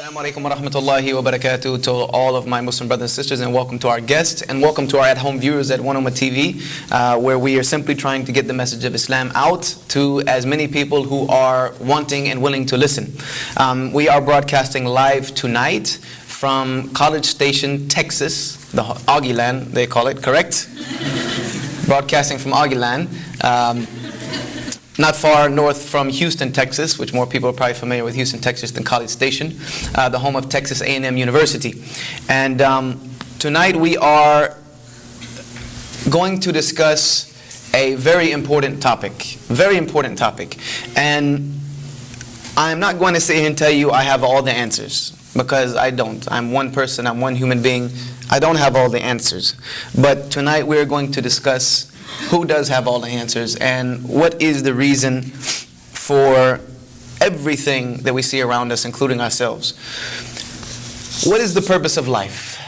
Assalamu alaikum wa rahmatullahi wa barakatuh to all of my Muslim brothers and sisters, and welcome to our guests and welcome to our at-home viewers at One Ummah TV, where we are simply trying to get the message of Islam out to as many people who are wanting and willing to listen. We are broadcasting live tonight from College Station, Texas, the Augieland they call it, correct? Broadcasting from Augieland. Not far north from Houston, Texas, which more people are probably familiar with Houston, Texas than College Station, the home of Texas A&M University. And tonight we are going to discuss a very important topic. And I'm not going to sit here and tell you I have all the answers, because I don't. I'm one person, I'm one human being. I don't have all the answers. But tonight we're going to discuss who does have all the answers and what is the reason for everything that we see around us, including ourselves. What is the purpose of life?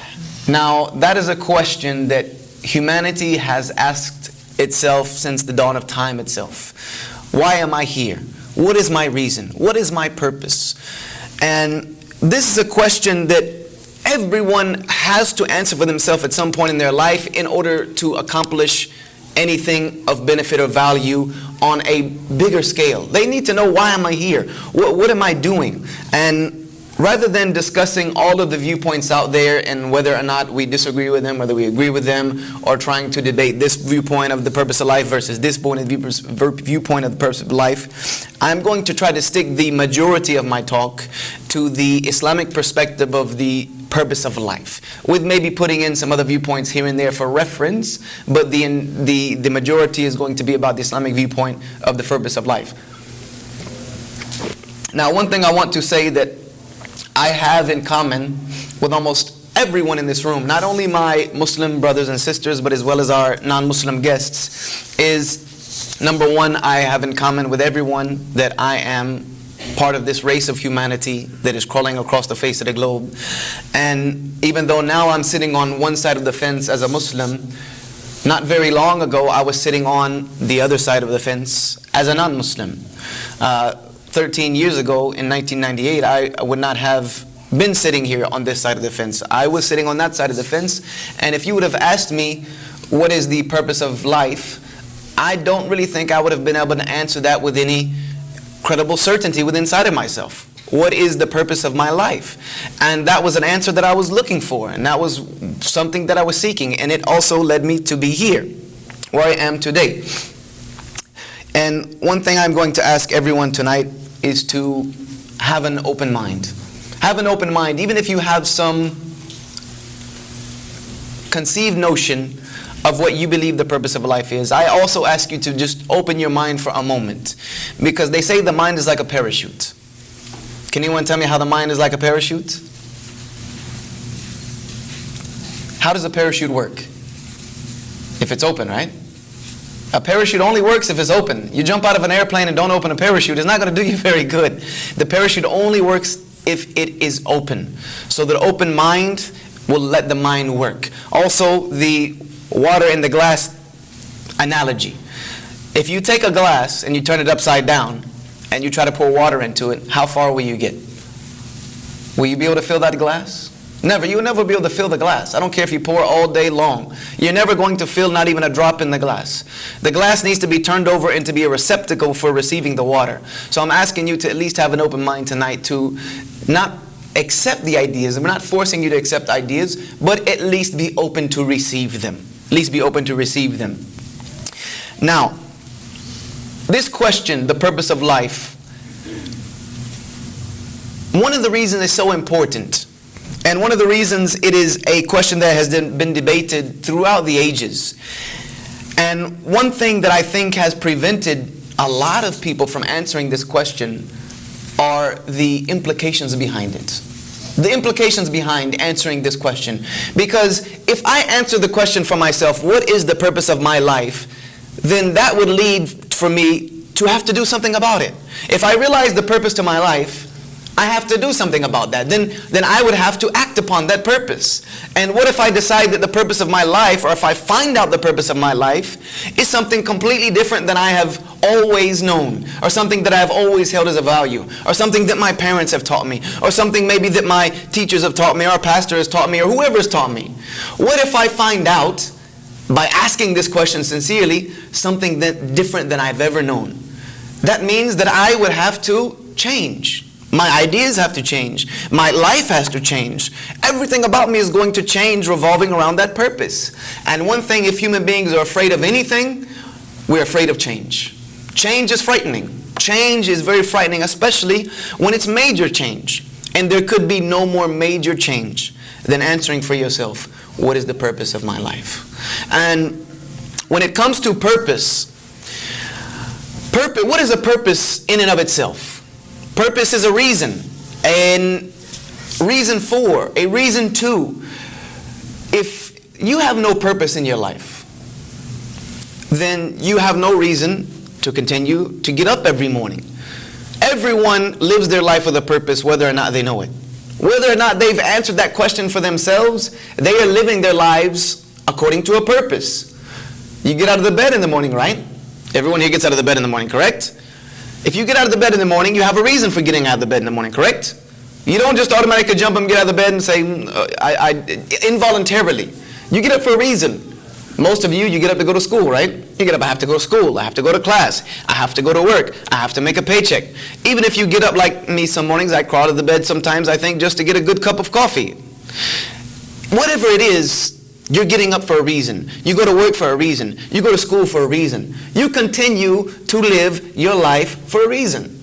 Now, that is a question that humanity has asked itself since the dawn of time itself. Why am I here? What is my reason? What is my purpose? And this is a question that everyone has to answer for themselves at some point in their life in order to accomplish anything of benefit or value on a bigger scale. They need to know, why am I here? What am I doing? And rather than discussing all of the viewpoints out there and whether or not we disagree with them, whether we agree with them, or trying to debate this viewpoint of the purpose of life versus this viewpoint of the purpose of life, I'm going to try to stick the majority of my talk to the Islamic perspective of the purpose of life, with maybe putting in some other viewpoints here and there for reference, but the majority is going to be about the Islamic viewpoint of the purpose of life. Now, one thing I want to say that I have in common with almost everyone in this room, not only my Muslim brothers and sisters, but as well as our non-Muslim guests, is number one, I have in common with everyone that I am part of this race of humanity that is crawling across the face of the globe. And even though now I'm sitting on one side of the fence as a Muslim, not very long ago I was sitting on the other side of the fence as a non-Muslim. 13 years ago in 1998, I would not have been sitting here on this side of the fence. I was sitting on that side of the fence, and if you would have asked me what is the purpose of life, I don't really think I would have been able to answer that with any credible certainty within inside of myself. What is the purpose of my life? And that was an answer that I was looking for, and that was something that I was seeking, and it also led me to be here, where I am today. And one thing I'm going to ask everyone tonight is to have an open mind. Have an open mind, even if you have some conceived notion of what you believe the purpose of life is. I also ask you to just open your mind for a moment, because they say the mind is like a parachute. Can anyone tell me how the mind is like a parachute? How does a parachute work? If it's open, right? A parachute only works if it's open. You jump out of an airplane and don't open a parachute, it's not going to do you very good. The parachute only works if it is open. So the open mind will let the mind work. Also, the water in the glass analogy. If you take a glass and you turn it upside down and you try to pour water into it, how far will you get? Will you be able to fill that glass? Never. You'll never be able to fill the glass. I don't care if you pour all day long. You're never going to fill not even a drop in the glass. The glass needs to be turned over and to be a receptacle for receiving the water. So I'm asking you to at least have an open mind tonight to not accept the ideas. I'm not forcing you to accept ideas, but at least be open to receive them. At least be open to receive them. Now, this question, the purpose of life, one of the reasons it's so important, and one of the reasons it is a question that has been debated throughout the ages, and one thing that I think has prevented a lot of people from answering this question are the implications behind it. The implications behind answering this question. Because if I answer the question for myself, what is the purpose of my life, then that would lead for me to have to do something about it. If I realize the purpose to my life, I have to do something about that. Then I would have to act upon that purpose. And what if I decide that the purpose of my life, or if I find out the purpose of my life, is something completely different than I have always known, or something that I have always held as a value, or something that my parents have taught me, or something maybe that my teachers have taught me, or our pastor has taught me, or whoever has taught me? What if I find out, by asking this question sincerely, something that different than I've ever known? That means that I would have to change. My ideas have to change. My life has to change. Everything about me is going to change revolving around that purpose. And one thing, if human beings are afraid of anything, we're afraid of change. Change is frightening. Change is very frightening, especially when it's major change. And there could be no more major change than answering for yourself, what is the purpose of my life? And when it comes to purpose, what is a purpose in and of itself? Purpose is a reason, a reason for, a reason to. If you have no purpose in your life, then you have no reason to continue to get up every morning. Everyone lives their life with a purpose, whether or not they know it. Whether or not they've answered that question for themselves, they are living their lives according to a purpose. You get out of the bed in the morning, right? Everyone here gets out of the bed in the morning, correct? If you get out of the bed in the morning, you have a reason for getting out of the bed in the morning, correct? You don't just automatically jump up and get out of the bed and say, involuntarily. You get up for a reason. Most of you get up to go to school, right? You get up, I have to go to school, I have to go to class, I have to go to work, I have to make a paycheck. Even if you get up like me some mornings, I crawl out of the bed sometimes, I think, just to get a good cup of coffee. Whatever it is, you're getting up for a reason. You go to work for a reason. You go to school for a reason. You continue to live your life for a reason.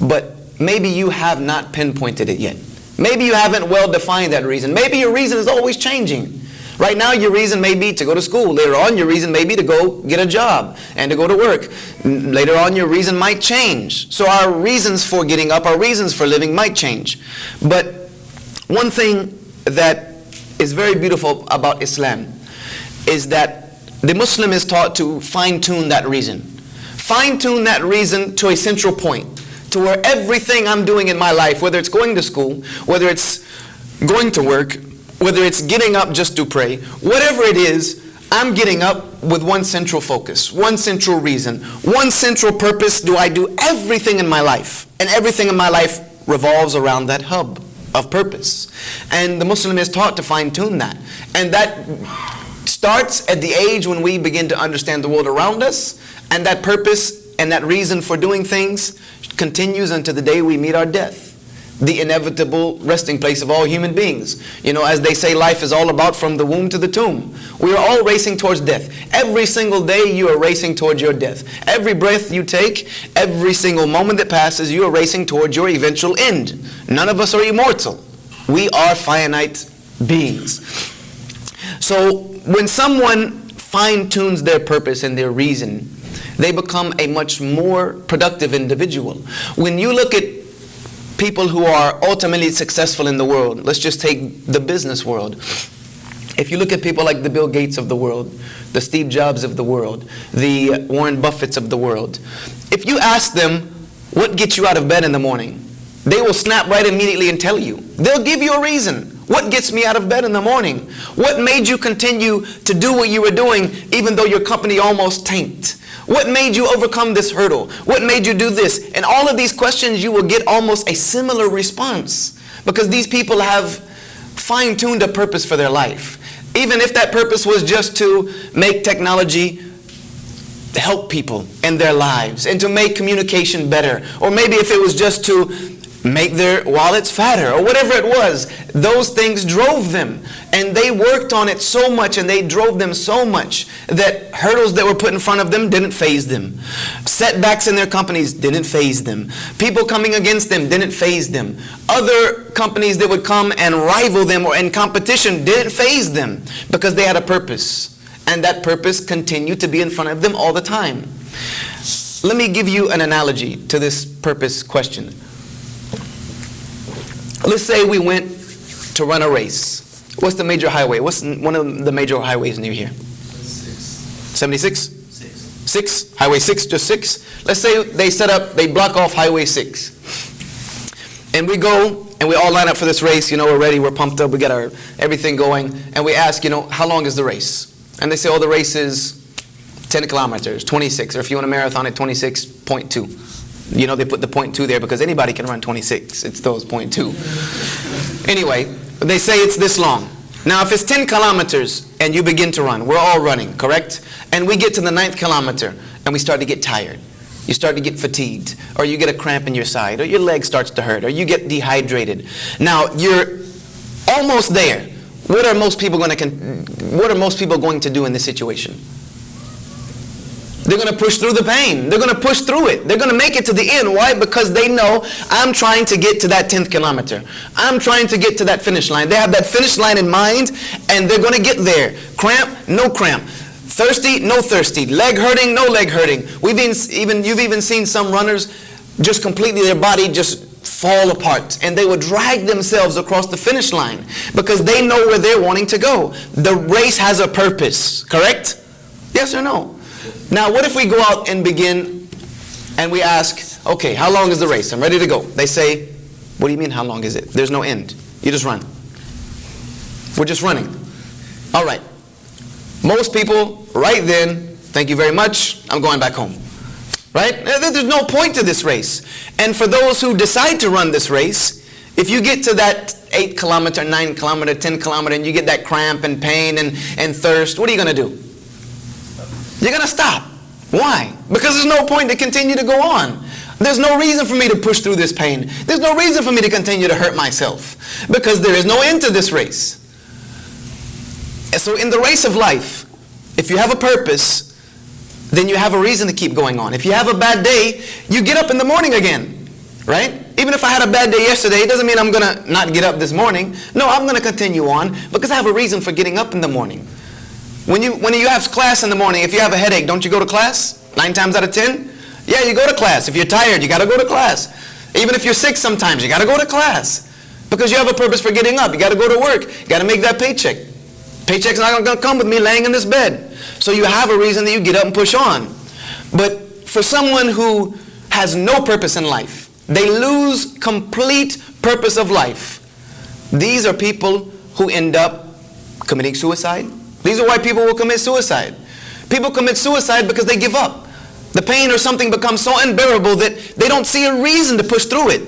But maybe you have not pinpointed it yet. Maybe you haven't well defined that reason. Maybe your reason is always changing. Right now your reason may be to go to school. Later on your reason may be to go get a job and to go to work. Later on your reason might change. So our reasons for getting up, our reasons for living might change. But one thing that is very beautiful about Islam is that the Muslim is taught to fine-tune that reason. Fine-tune that reason to a central point, to where everything I'm doing in my life, whether it's going to school, whether it's going to work, whether it's getting up just to pray, whatever it is, I'm getting up with one central focus, one central reason, one central purpose. Do I do everything in my life? And everything in my life revolves around that hub of purpose. And the Muslim is taught to fine-tune that. And that starts at the age when we begin to understand the world around us, and that purpose and that reason for doing things continues until the day we meet our death, the inevitable resting place of all human beings. You know, as they say, life is all about from the womb to the tomb. We are all racing towards death. Every single day you are racing towards your death. Every breath you take, every single moment that passes, you are racing towards your eventual end. None of us are immortal. We are finite beings. So when someone fine-tunes their purpose and their reason, they become a much more productive individual. When you look at people who are ultimately successful in the world, let's just take the business world. If you look at people like the Bill Gates of the world, the Steve Jobs of the world, the Warren Buffetts of the world, if you ask them, what gets you out of bed in the morning? They will snap right immediately and tell you. They'll give you a reason. What gets me out of bed in the morning? What made you continue to do what you were doing even though your company almost tanked? What made you overcome this hurdle? What made you do this? And all of these questions, you will get almost a similar response, because these people have fine-tuned a purpose for their life. Even if that purpose was just to make technology help people in their lives and to make communication better, or maybe if it was just to make their wallets fatter, or whatever it was, those things drove them. And they worked on it so much and they drove them so much that hurdles that were put in front of them didn't faze them. Setbacks in their companies didn't faze them. People coming against them didn't faze them. Other companies that would come and rival them or in competition didn't faze them, because they had a purpose. And that purpose continued to be in front of them all the time. Let me give you an analogy to this purpose question. Let's say we went to run a race. What's the major highway? What's one of the major highways near here? 76? 6? Highway 6, just 6? Let's say they block off Highway 6. And we go, and we all line up for this race. We're ready, we're pumped up, we got our everything going. And we ask, how long is the race? And they say, the race is 10 kilometers, 26. Or if you want a marathon at 26.2. They put the 0.2 there because anybody can run 26. It's those 0.2. Anyway, they say it's this long. Now, if it's 10 kilometers and you begin to run, we're all running, correct? And we get to the 9th kilometer and we start to get tired. You start to get fatigued, or you get a cramp in your side, or your leg starts to hurt, or you get dehydrated. Now, you're almost there. What are most people going to do in this situation? They're going to push through the pain. They're going to push through it. They're going to make it to the end. Why? Because they know, I'm trying to get to that 10th kilometer. I'm trying to get to that finish line. They have that finish line in mind, and they're going to get there. Cramp, no cramp. Thirsty, no thirsty. Leg hurting, no leg hurting. You've even seen some runners just completely, their body just fall apart, and they would drag themselves across the finish line because they know where they're wanting to go. The race has a purpose, correct? Yes or no? Now, what if we go out and begin and we ask, okay, how long is the race? I'm ready to go. They say, what do you mean, how long is it? There's no end. You just run. We're just running. All right. Most people, right then, thank you very much, I'm going back home. Right? There's no point to this race. And for those who decide to run this race, if you get to that 8 kilometer, 9 kilometer, 10 kilometer, and you get that cramp and pain and thirst, what are you going to do? You're going to stop. Why? Because there's no point to continue to go on. There's no reason for me to push through this pain. There's no reason for me to continue to hurt myself. Because there is no end to this race. And so in the race of life, if you have a purpose, then you have a reason to keep going on. If you have a bad day, you get up in the morning again. Right? Even if I had a bad day yesterday, it doesn't mean I'm going to not get up this morning. No, I'm going to continue on because I have a reason for getting up in the morning. When you have class in the morning, if you have a headache, don't you go to class? 9 times out of 10? Yeah, you go to class. If you're tired, you got to go to class. Even if you're sick sometimes, you got to go to class. Because you have a purpose for getting up. You got to go to work. You got to make that paycheck. Paycheck's not going to come with me laying in this bed. So you have a reason that you get up and push on. But for someone who has no purpose in life, they lose complete purpose of life. These are people who end up committing suicide. These are why people will commit suicide. People commit suicide because they give up. The pain or something becomes so unbearable that they don't see a reason to push through it.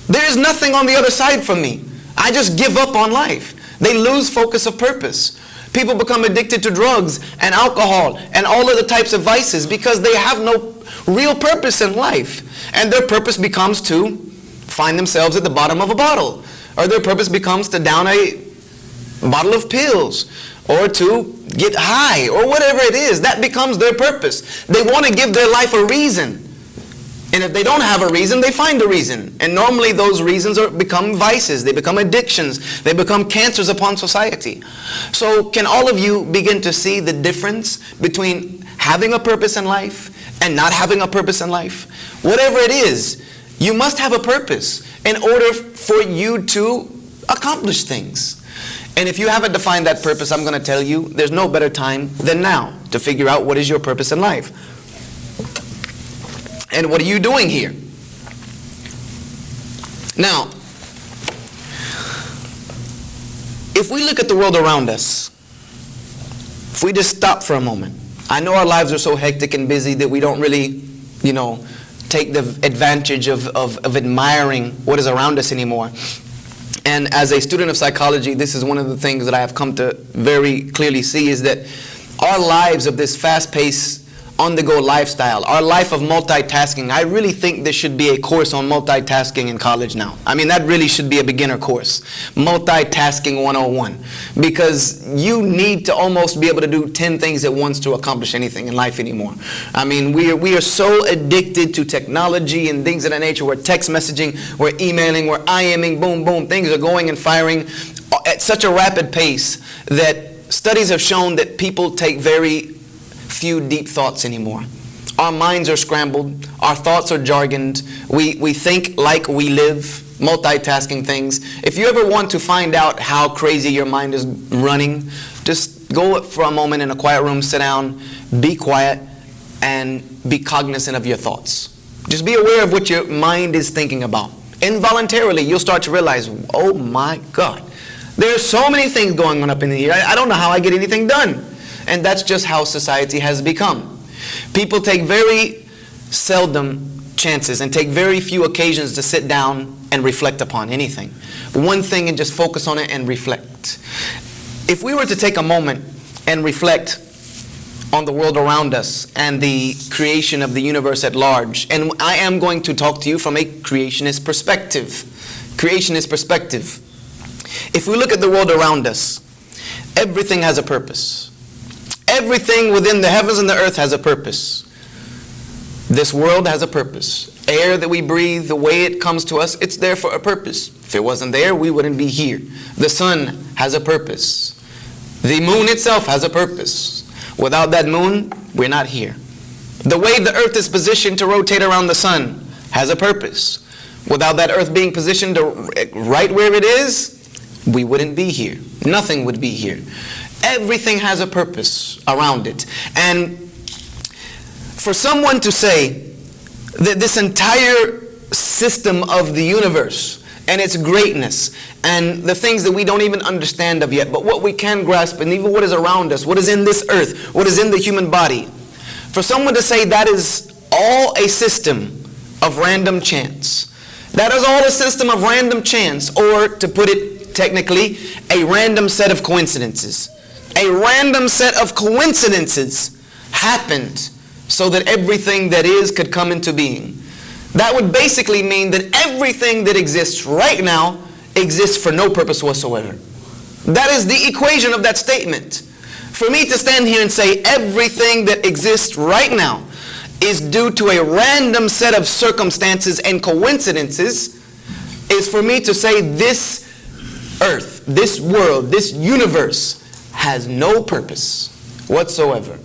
There is nothing on the other side from me. I just give up on life. They lose focus of purpose. People become addicted to drugs and alcohol and all of the types of vices because they have no real purpose in life. And their purpose becomes to find themselves at the bottom of a bottle. Or their purpose becomes to down a bottle of pills. Or to get high, or whatever it is. That becomes their purpose. They want to give their life a reason. And if they don't have a reason, they find a reason. And normally those reasons become vices. They become addictions. They become cancers upon society. So can all of you begin to see the difference between having a purpose in life and not having a purpose in life? Whatever it is, you must have a purpose in order for you to accomplish things. And if you haven't defined that purpose, I'm going to tell you, there's no better time than now to figure out what is your purpose in life. And what are you doing here? Now, if we look at the world around us, if we just stop for a moment, I know our lives are so hectic and busy that we don't really, take the advantage of admiring what is around us anymore. And as a student of psychology, this is one of the things that I have come to very clearly see is that our lives of this fast-paced, on-the-go lifestyle, our life of multitasking, I really think there should be a course on multitasking in college now. I mean, that really should be a beginner course. Multitasking 101. Because you need to almost be able to do 10 things at once to accomplish anything in life anymore. I mean, we are so addicted to technology and things of that nature. We're text messaging, we're emailing, we're IMing, boom, boom. Things are going and firing at such a rapid pace that studies have shown that people take very few deep thoughts anymore. Our minds are scrambled. Our thoughts are jargoned. We think like we live, multitasking things. If you ever want to find out how crazy your mind is running, just go for a moment in a quiet room, sit down, be quiet, and be cognizant of your thoughts. Just be aware of what your mind is thinking about. involuntarily, you'll start to realize, oh my God, there's so many things going on up in here. I don't know how I get anything done. And that's just how society has become. People take very seldom chances and take very few occasions to sit down and reflect upon anything. One thing and just focus on it and reflect. If we were to take a moment and reflect on the world around us and the creation of the universe at large, and I am going to talk to you from a creationist perspective. Creationist perspective. If we look at the world around us, everything has a purpose. Everything within the heavens and the earth has a purpose. This world has a purpose. Air that we breathe, the way it comes to us, it's there for a purpose. If it wasn't there, we wouldn't be here. The sun has a purpose. The moon itself has a purpose. Without that moon, we're not here. The way the earth is positioned to rotate around the sun has a purpose. Without that earth being positioned right where it is, we wouldn't be here. Nothing would be here. Everything has a purpose around it. And for someone to say that this entire system of the universe and its greatness and the things that we don't even understand of yet, but what we can grasp and even what is around us, what is in this earth, what is in the human body, for someone to say that is all a system of random chance, that is all a system of random chance, or to put it technically, a random set of coincidences. A random set of coincidences happened so that everything that is could come into being. That would basically mean that everything that exists right now exists for no purpose whatsoever. That is the equation of that statement. For me to stand here and say everything that exists right now is due to a random set of circumstances and coincidences is for me to say this earth, this world, this universe has no purpose whatsoever.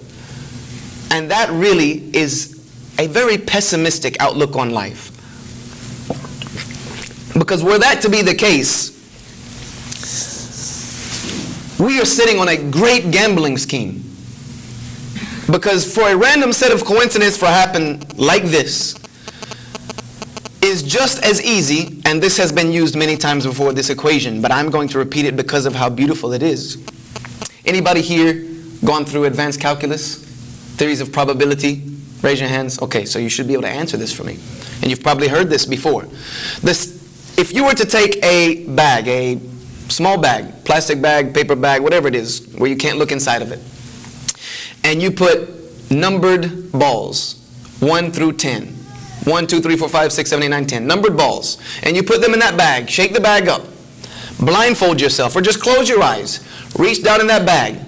And that really is a very pessimistic outlook on life. Because were that to be the case, we are sitting on a great gambling scheme. Because for a random set of coincidences to happen like this is just as easy, and this has been used many times before, this equation, but I'm going to repeat it because of how beautiful it is. Anybody here gone through advanced calculus, theories of probability? Raise your hands. Okay, so you should be able to answer this for me. And you've probably heard this before. If you were to take a bag, a small bag, plastic bag, paper bag, whatever it is, where you can't look inside of it, and you put numbered balls, 1 through 10, 1, 2, 3, 4, 5, 6, 7, 8, 9, 10, numbered balls, and you put them in that bag, shake the bag up, blindfold yourself, or just close your eyes, reach down in that bag,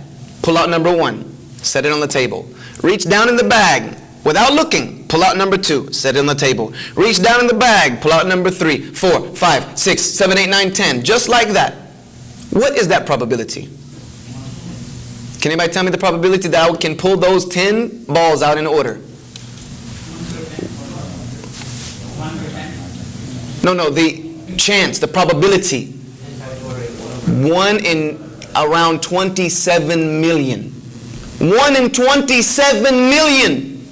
pull out number 1, set it on the table. Reach down in the bag without looking, pull out number 2, set it on the table. Reach down in the bag, pull out number 3, 4, 5, 6, 7, 8, 9, 10, just like that. What is that probability? Can anybody tell me the probability that I can pull those 10 balls out in order? No, the chance, the probability. 1 in around 27 million. 1 in 27 million.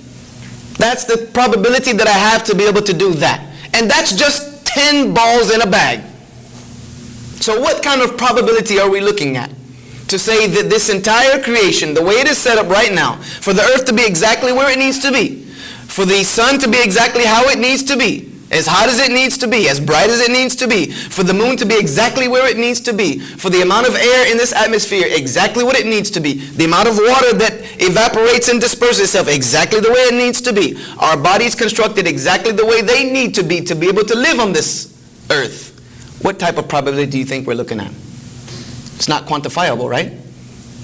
That's the probability that I have to be able to do that. And that's just 10 balls in a bag. So what kind of probability are we looking at? To say that this entire creation, the way it is set up right now, for the earth to be exactly where it needs to be, for the sun to be exactly how it needs to be, as hot as it needs to be, as bright as it needs to be, for the moon to be exactly where it needs to be, for the amount of air in this atmosphere exactly what it needs to be, the amount of water that evaporates and disperses itself exactly the way it needs to be, our bodies constructed exactly the way they need to be able to live on this earth. What type of probability do you think we're looking at? It's not quantifiable, right?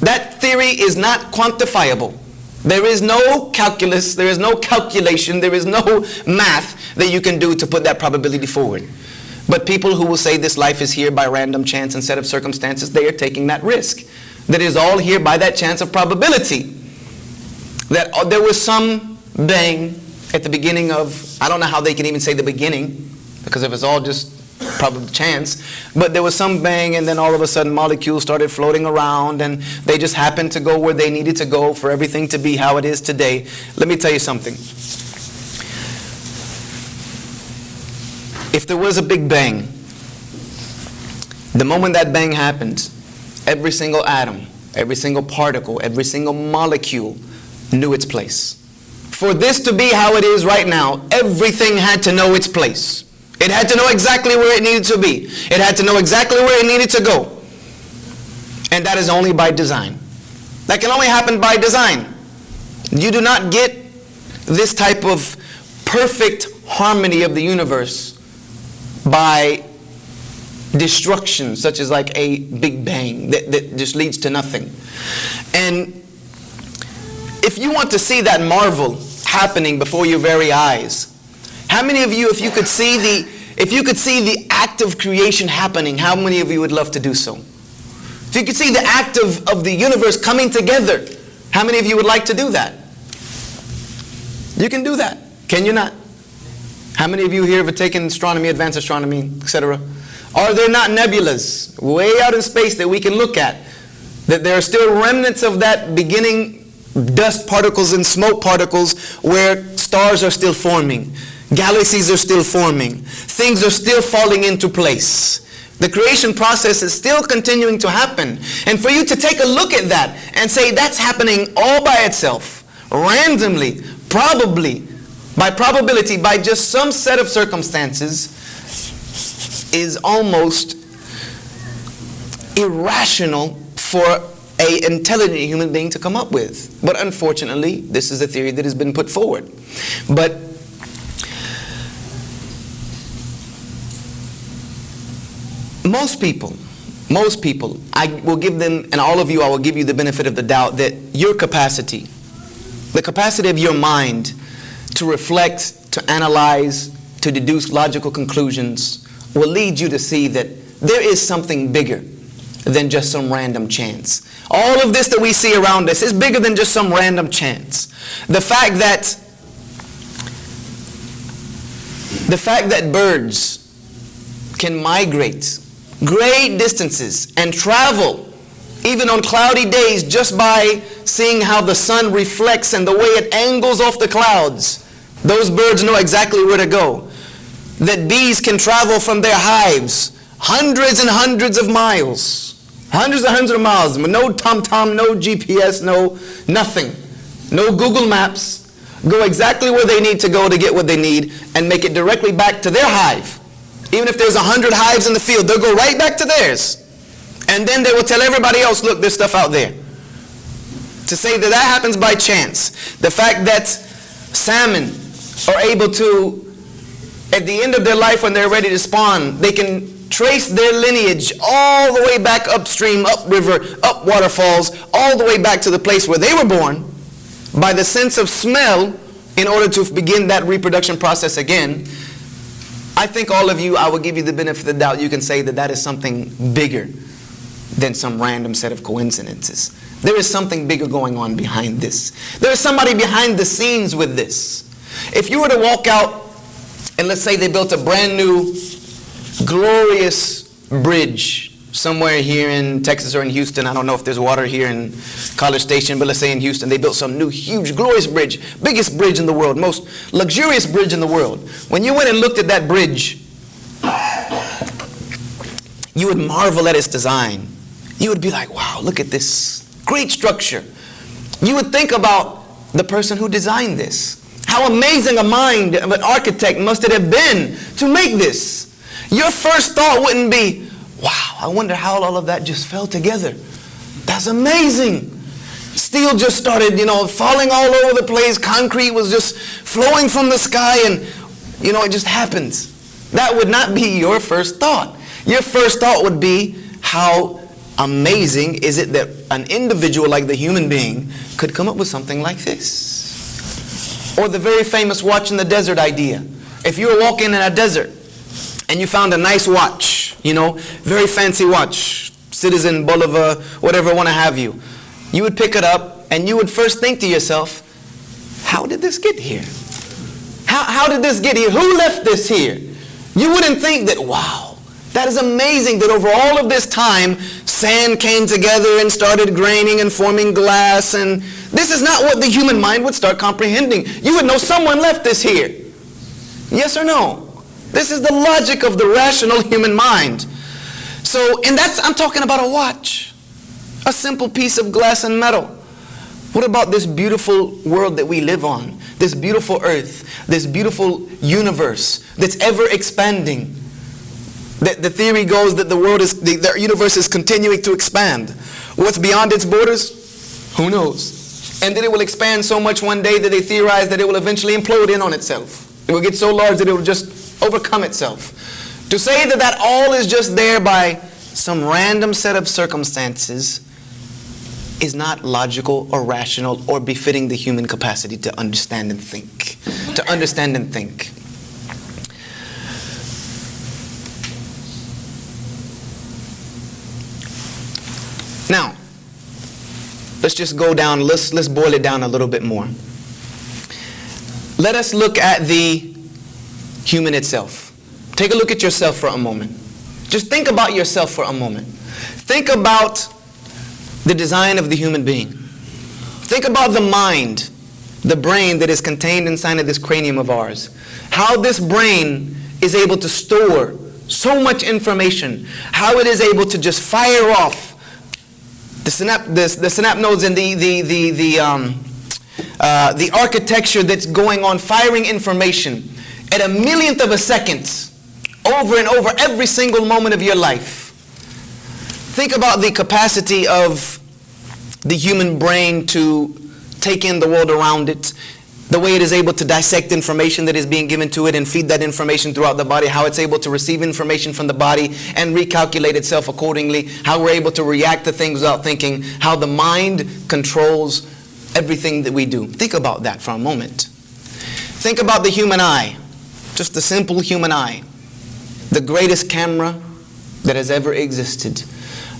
That theory is not quantifiable. There is no calculus, there is no calculation, there is no math that you can do to put that probability forward. But people who will say this life is here by random chance and set of circumstances, they are taking that risk. That is all here by that chance of probability. That there was some bang at the beginning of, I don't know how they can even say the beginning, because if it's all just probably chance, but there was some bang, and then all of a sudden molecules started floating around, and they just happened to go where they needed to go for everything to be how it is today. Let me tell you something. If there was a Big Bang, the moment that bang happened, every single atom, every single particle, every single molecule knew its place. For this to be how it is right now, everything had to know its place. It had to know exactly where it needed to be. It had to know exactly where it needed to go. And that is only by design. That can only happen by design. You do not get this type of perfect harmony of the universe by destruction, such as like a Big Bang that just leads to nothing. And if you want to see that marvel happening before your very eyes, how many of you, if you could see the act of creation happening, how many of you would love to do so? If you could see the act of the universe coming together, how many of you would like to do that? You can do that, can you not? How many of you here have taken astronomy, advanced astronomy, etc.? Are there not nebulas way out in space that we can look at? That there are still remnants of that beginning dust particles and smoke particles where stars are still forming. Galaxies are still forming. Things are still falling into place. The creation process is still continuing to happen. And for you to take a look at that and say that's happening all by itself, randomly, probably, by probability, by just some set of circumstances, is almost irrational for an intelligent human being to come up with. But unfortunately, this is a theory that has been put forward. But most people, I will give them, and all of you, I will give you the benefit of the doubt that your capacity, the capacity of your mind to reflect, to analyze, to deduce logical conclusions will lead you to see that there is something bigger than just some random chance. All of this that we see around us is bigger than just some random chance. The fact that birds can migrate great distances and travel even on cloudy days just by seeing how the sun reflects and the way it angles off the clouds, those birds know exactly where to go. That bees can travel from their hives hundreds and hundreds of miles, with no TomTom, no GPS, no nothing, no Google Maps, go exactly where they need to go to get what they need and make it directly back to their hive. Even if there's 100 hives in the field, they'll go right back to theirs. And then they will tell everybody else, look, there's stuff out there. To say that that happens by chance, the fact that salmon are able to, at the end of their life when they're ready to spawn, they can trace their lineage all the way back upstream, upriver, up waterfalls, all the way back to the place where they were born by the sense of smell in order to begin that reproduction process again. I think all of you, I will give you the benefit of the doubt, you can say that that is something bigger than some random set of coincidences. There is something bigger going on behind this. There is somebody behind the scenes with this. If you were to walk out and let's say they built a brand new, glorious bridge somewhere here in Texas or in Houston. I don't know if there's water here in College Station, but let's say in Houston they built some new, huge, glorious bridge, biggest bridge in the world, most luxurious bridge in the world. When you went and looked at that bridge, you would marvel at its design. You would be like, wow, look at this great structure. You would think about the person who designed this. How amazing a mind of an architect must it have been to make this. Your first thought wouldn't be, wow, I wonder how all of that just fell together. That's amazing. Steel just started, falling all over the place. Concrete was just flowing from the sky and, it just happens. That would not be your first thought. Your first thought would be, how amazing is it that an individual like the human being could come up with something like this? Or the very famous watch in the desert idea. If you were walking in a desert and you found a nice watch, very fancy watch, Citizen, Bolivar, whatever want to have you, you would pick it up and you would first think to yourself, how did this get here? How did this get here? Who left this here? You wouldn't think that, wow, that is amazing that over all of this time, sand came together and started graining and forming glass, and this is not what the human mind would start comprehending. You would know someone left this here. Yes or no? This is the logic of the rational human mind. So, and I'm talking about a watch. A simple piece of glass and metal. What about this beautiful world that we live on? This beautiful earth, this beautiful universe that's ever expanding. The theory goes that the universe is continuing to expand. What's beyond its borders? Who knows? And then it will expand so much one day that they theorize that it will eventually implode in on itself. It will get so large that it will just overcome itself. To say that all is just there by some random set of circumstances is not logical or rational or befitting the human capacity to understand and think. To understand and think. Now, let's just go down, let's boil it down a little bit more. Let us look at the human itself. Take a look at yourself for a moment. Just think about yourself for a moment. Think about the design of the human being. Think about the mind, the brain that is contained inside of this cranium of ours. How this brain is able to store so much information. How it is able to just fire off the synapse nodes and the architecture that's going on, firing information at a millionth of a second, over and over every single moment of your life. Think about the capacity of the human brain to take in the world around it, the way it is able to dissect information that is being given to it and feed that information throughout the body, how it's able to receive information from the body and recalculate itself accordingly, how we're able to react to things without thinking, how the mind controls everything that we do. Think about that for a moment. Think about the human eye, just the simple human eye, the greatest camera that has ever existed.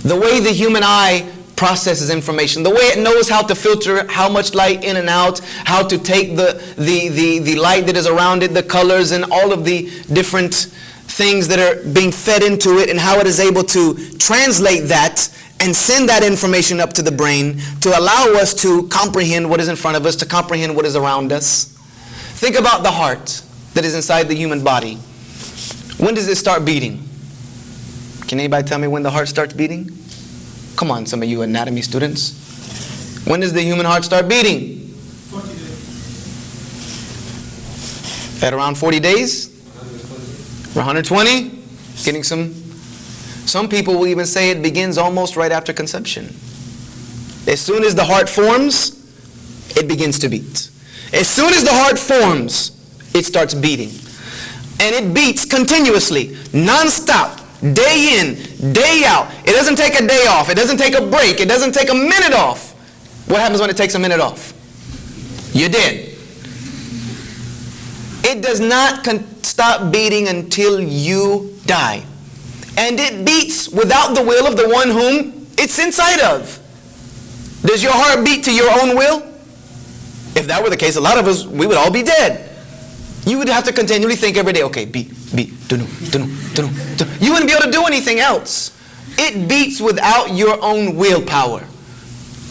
The way the human eye processes information, the way it knows how to filter how much light in and out, how to take the light that is around it, the colors and all of the different things that are being fed into it, and how it is able to translate that and send that information up to the brain to allow us to comprehend what is in front of us, to comprehend what is around us. Think about the heart that is inside the human body. When does it start beating? Can anybody tell me when the heart starts beating? Come on, some of you anatomy students. When does the human heart start beating? 40 days. At around 40 days? 120? Getting some people will even say it begins almost right after conception. As soon as the heart forms, it begins to beat. As soon as the heart forms, it starts beating. And it beats continuously, non-stop. Day in, day out. It doesn't take a day off. It doesn't take a break. It doesn't take a minute off. What happens when it takes a minute off? You're dead. It does not stop beating until you die. And it beats without the will of the one whom it's inside of. Does your heart beat to your own will? If that were the case, a lot of us, we would all be dead. You would have to continually think every day, okay, beat, dunu. You wouldn't be able to do anything else. It beats without your own willpower.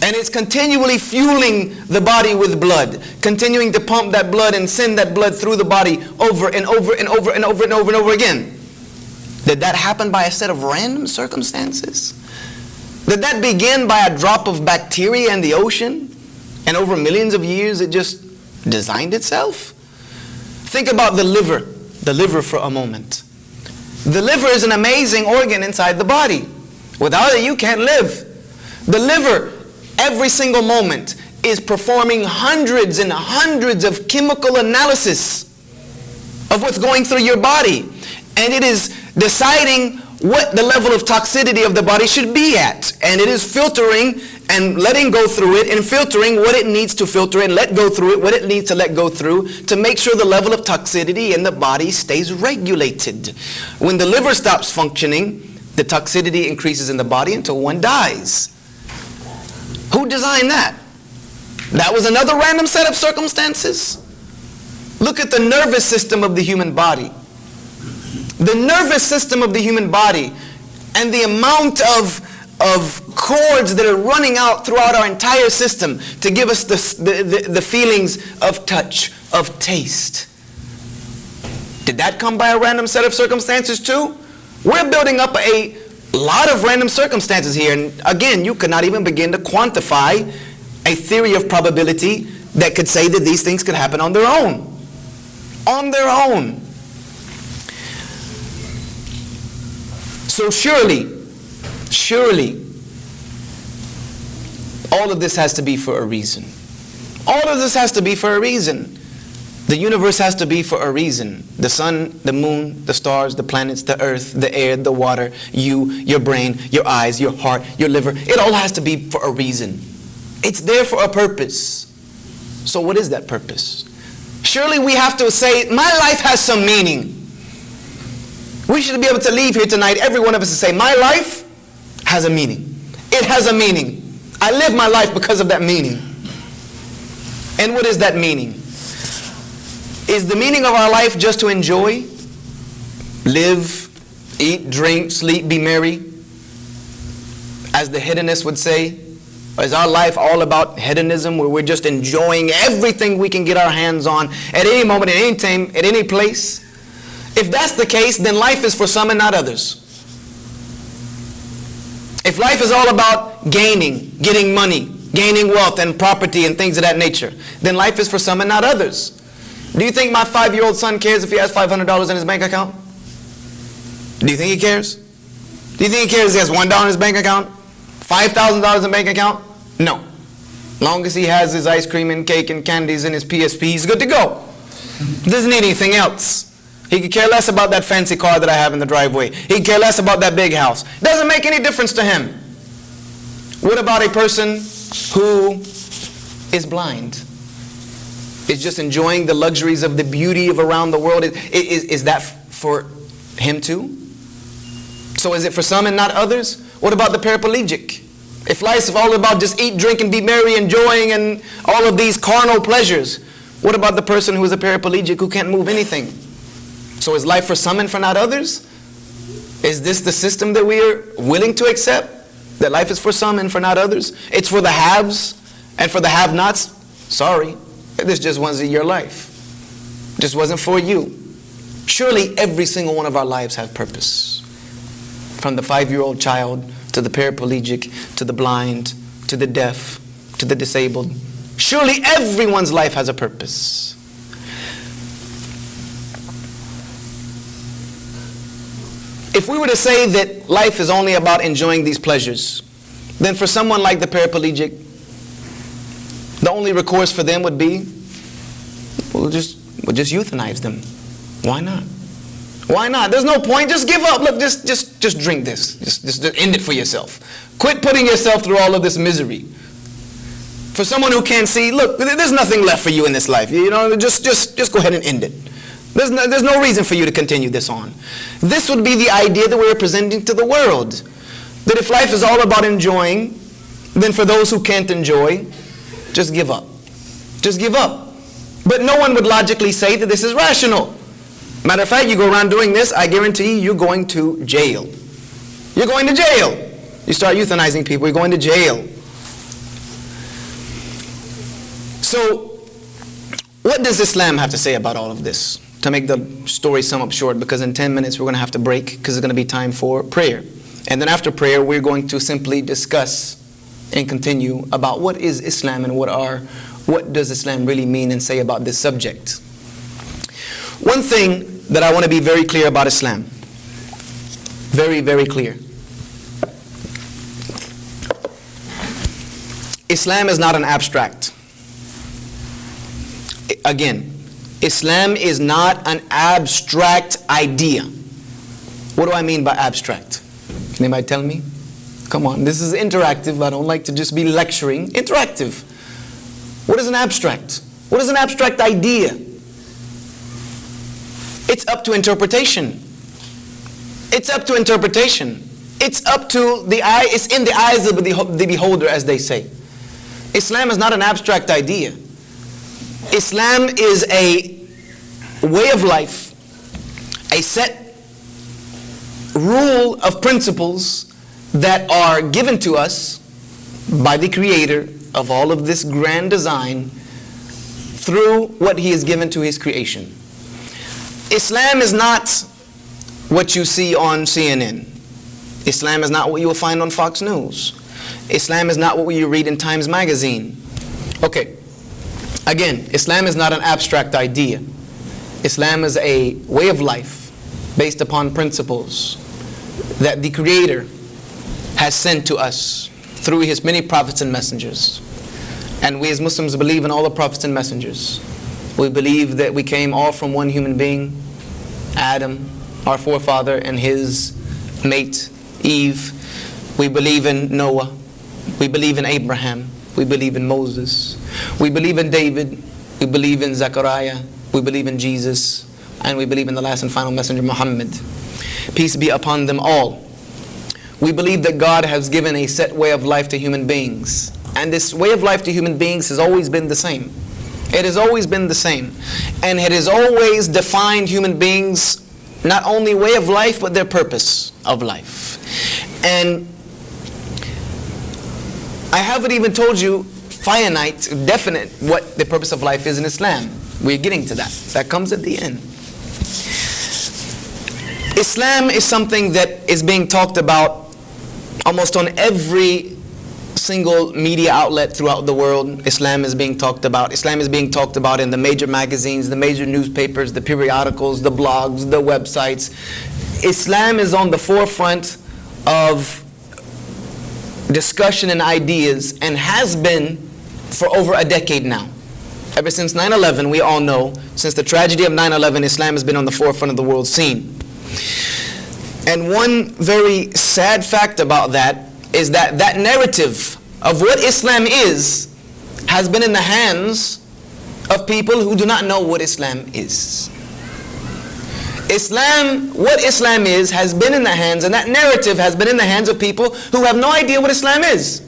And it's continually fueling the body with blood, continuing to pump that blood and send that blood through the body over and over and over and over and over and over again. Did that happen by a set of random circumstances? Did that begin by a drop of bacteria in the ocean? And over millions of years it just designed itself? Think about the liver for a moment. The liver is an amazing organ inside the body. Without it, you can't live. The liver, every single moment, is performing hundreds and hundreds of chemical analysis of what's going through your body. And it is deciding what the level of toxicity of the body should be at. And it is filtering and letting go through it and filtering what it needs to filter and let go through it, what it needs to let go through to make sure the level of toxicity in the body stays regulated. When the liver stops functioning, the toxicity increases in the body until one dies. Who designed that? That was another random set of circumstances. Look at the nervous system of the human body. The nervous system of the human body and the amount of cords that are running out throughout our entire system to give us the feelings of touch, of taste. Did that come by a random set of circumstances too? We're building up a lot of random circumstances here. And again, you could not even begin to quantify a theory of probability that could say that these things could happen on their own. On their own. So surely, all of this has to be for a reason. All of this has to be for a reason. The universe has to be for a reason. The sun, the moon, the stars, the planets, the earth, the air, the water, you, your brain, your eyes, your heart, your liver. It all has to be for a reason. It's there for a purpose. So what is that purpose? Surely we have to say, my life has some meaning. We should be able to leave here tonight, every one of us, to say, my life has a meaning. It has a meaning. I live my life because of that meaning. And what is that meaning? Is the meaning of our life just to enjoy, live, eat, drink, sleep, be merry, as the hedonist would say? Or is our life all about hedonism, where we're just enjoying everything we can get our hands on at any moment, at any time, at any place? If that's the case, then life is for some and not others. If life is all about gaining, getting money, gaining wealth and property and things of that nature, then life is for some and not others. Do you think my 5-year-old son cares if he has $500 in his bank account? Do you think he cares? Do you think he cares if he has $1 in his bank account? $5,000 in bank account? No. Long as he has his ice cream and cake and candies and his PSP, he's good to go. He doesn't need anything else. He could care less about that fancy car that I have in the driveway. He could care less about that big house. Doesn't make any difference to him. What about a person who is blind? Is just enjoying the luxuries of the beauty of around the world? Is that for him too? So is it for some and not others? What about the paraplegic? If life is all about just eat, drink, and be merry, enjoying and all of these carnal pleasures, what about the person who is a paraplegic who can't move anything? So is life for some and for not others? Is this the system that we are willing to accept? That life is for some and for not others? It's for the haves and for the have-nots? Sorry, this just wasn't your life. Just wasn't for you. Surely every single one of our lives have purpose. From the 5-year-old child to the paraplegic, to the blind, to the deaf, to the disabled. Surely everyone's life has a purpose. If we were to say that life is only about enjoying these pleasures, then for someone like the paraplegic, the only recourse for them would be, we'll just euthanize them. Why not? Why not? There's no point. Just give up. Look, just drink this. Just end it for yourself. Quit putting yourself through all of this misery. For someone who can't see, look, there's nothing left for you in this life. You know, just go ahead and end it. There's no reason for you to continue this on. This would be the idea that we're presenting to the world. That if life is all about enjoying, then for those who can't enjoy, just give up. Just give up. But no one would logically say that this is rational. Matter of fact, you go around doing this, I guarantee you're going to jail. You're going to jail. You start euthanizing people, you're going to jail. So, what does Islam have to say about all of this? To make the story sum up short, because in 10 minutes we're going to have to break, because it's going to be time for prayer. And then after prayer, we're going to simply discuss and continue about what is Islam and what does Islam really mean and say about this subject. One thing that I want to be very clear about Islam, very, very clear. Islam is not an abstract. Again, Islam is not an abstract idea. What do I mean by abstract? Can anybody tell me? Come on, this is interactive. I don't like to just be lecturing. Interactive. What is an abstract? What is an abstract idea? It's up to interpretation. It's up to interpretation. It's up to the eye. It's in the eyes of the beholder, as they say. Islam is not an abstract idea. Islam is a way of life, a set rule of principles that are given to us by the Creator of all of this grand design through what He has given to His creation. Islam is not what you see on CNN. Islam is not what you will find on Fox News. Islam is not what you read in Times Magazine. Okay, again, Islam is not an abstract idea. Islam is a way of life based upon principles that the Creator has sent to us through His many prophets and messengers. And we as Muslims believe in all the prophets and messengers. We believe that we came all from one human being, Adam, our forefather, and his mate, Eve. We believe in Noah. We believe in Abraham. We believe in Moses. We believe in David. We believe in Zechariah. We believe in Jesus. And we believe in the last and final messenger, Muhammad. Peace be upon them all. We believe that God has given a set way of life to human beings. And this way of life to human beings has always been the same. It has always been the same. And it has always defined human beings, not only way of life, but their purpose of life. And I haven't even told you finite, definite, what the purpose of life is in Islam. We're getting to that. That comes at the end. Islam is something that is being talked about almost on every single media outlet throughout the world. Islam is being talked about. Islam is being talked about in the major magazines, the major newspapers, the periodicals, the blogs, the websites. Islam is on the forefront of discussion and ideas, and has been for over a decade now. Ever since 9/11, we all know, since the tragedy of 9/11, Islam has been on the forefront of the world scene. And one very sad fact about that is that that narrative of what Islam is has been in the hands of people who do not know what Islam is. What Islam is, has been in the hands, and that narrative has been in the hands of people who have no idea what Islam is.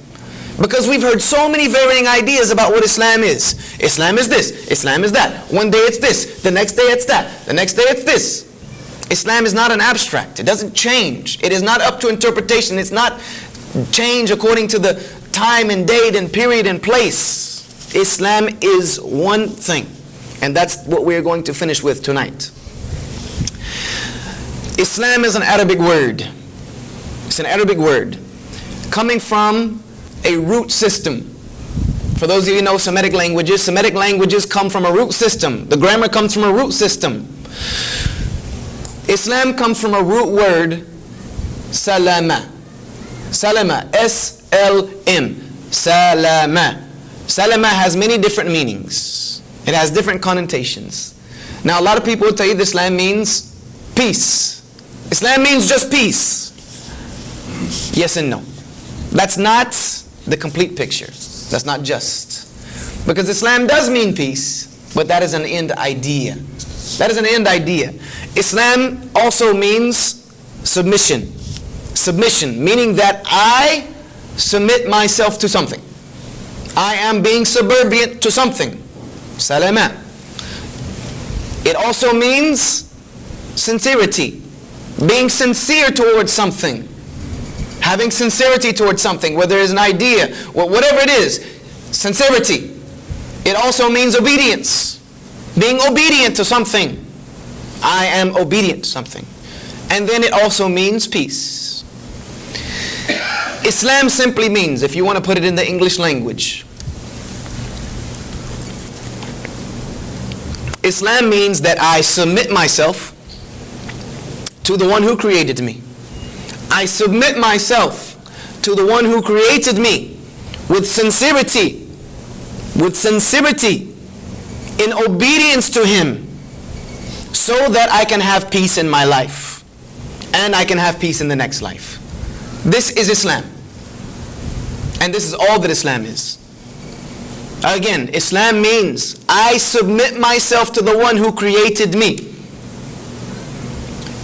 Because we've heard so many varying ideas about what Islam is. Islam is this, Islam is that. One day it's this, the next day it's that, the next day it's this. Islam is not an abstract. It doesn't change. It is not up to interpretation. It's not change according to the time and date and period and place. Islam is one thing. And that's what we're going to finish with tonight. Islam is an Arabic word. It's an Arabic word coming from a root system. For those of you who know Semitic languages come from a root system. The grammar comes from a root system. Islam comes from a root word, salama. Salama, S-L-M, salama. Salama has many different meanings. It has different connotations. Now a lot of people will tell you that Islam means peace. Islam means just peace. Yes and no. That's not the complete picture. That's not just. Because Islam does mean peace, but that is an end idea. That is an end idea. Islam also means submission. Submission, meaning that I submit myself to something. I am being subservient to something. Salama. It also means sincerity. Being sincere towards something. Having sincerity towards something, whether it's an idea, or whatever it is. Sincerity. It also means obedience. Being obedient to something. I am obedient to something. And then it also means peace. Islam simply means, if you want to put it in the English language, Islam means that I submit myself to the one who created me. I submit myself to the one who created me with sincerity, in obedience to him, so that I can have peace in my life and I can have peace in the next life. This is Islam. And this is all that Islam is. Again, Islam means I submit myself to the one who created me.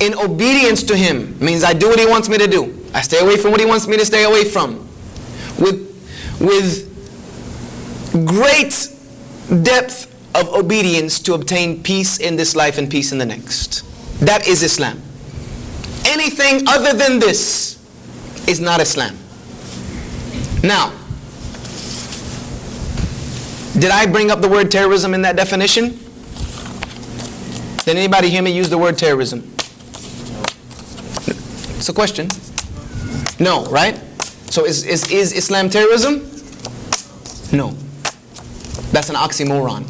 In obedience to him means I do what he wants me to do. I stay away from what he wants me to stay away from. With great depth of obedience to obtain peace in this life and peace in the next. That is Islam. Anything other than this is not Islam. Now, did I bring up the word terrorism in that definition? Did anybody hear me use the word terrorism? It's a question. No, right? So is Islam terrorism? No. That's an oxymoron.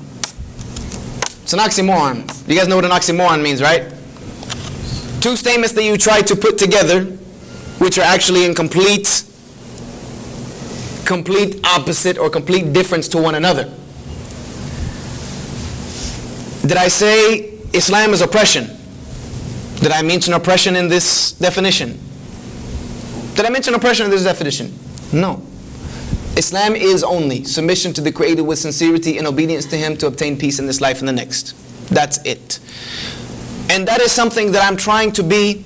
It's an oxymoron. You guys know what an oxymoron means, right? Two statements that you try to put together, which are actually in complete opposite or complete difference to one another. Did I say Islam is oppression? Did I mention oppression in this definition? Did I mention oppression in this definition? No. Islam is only submission to the Creator with sincerity and obedience to Him to obtain peace in this life and the next. That's it. And that is something that I'm trying to be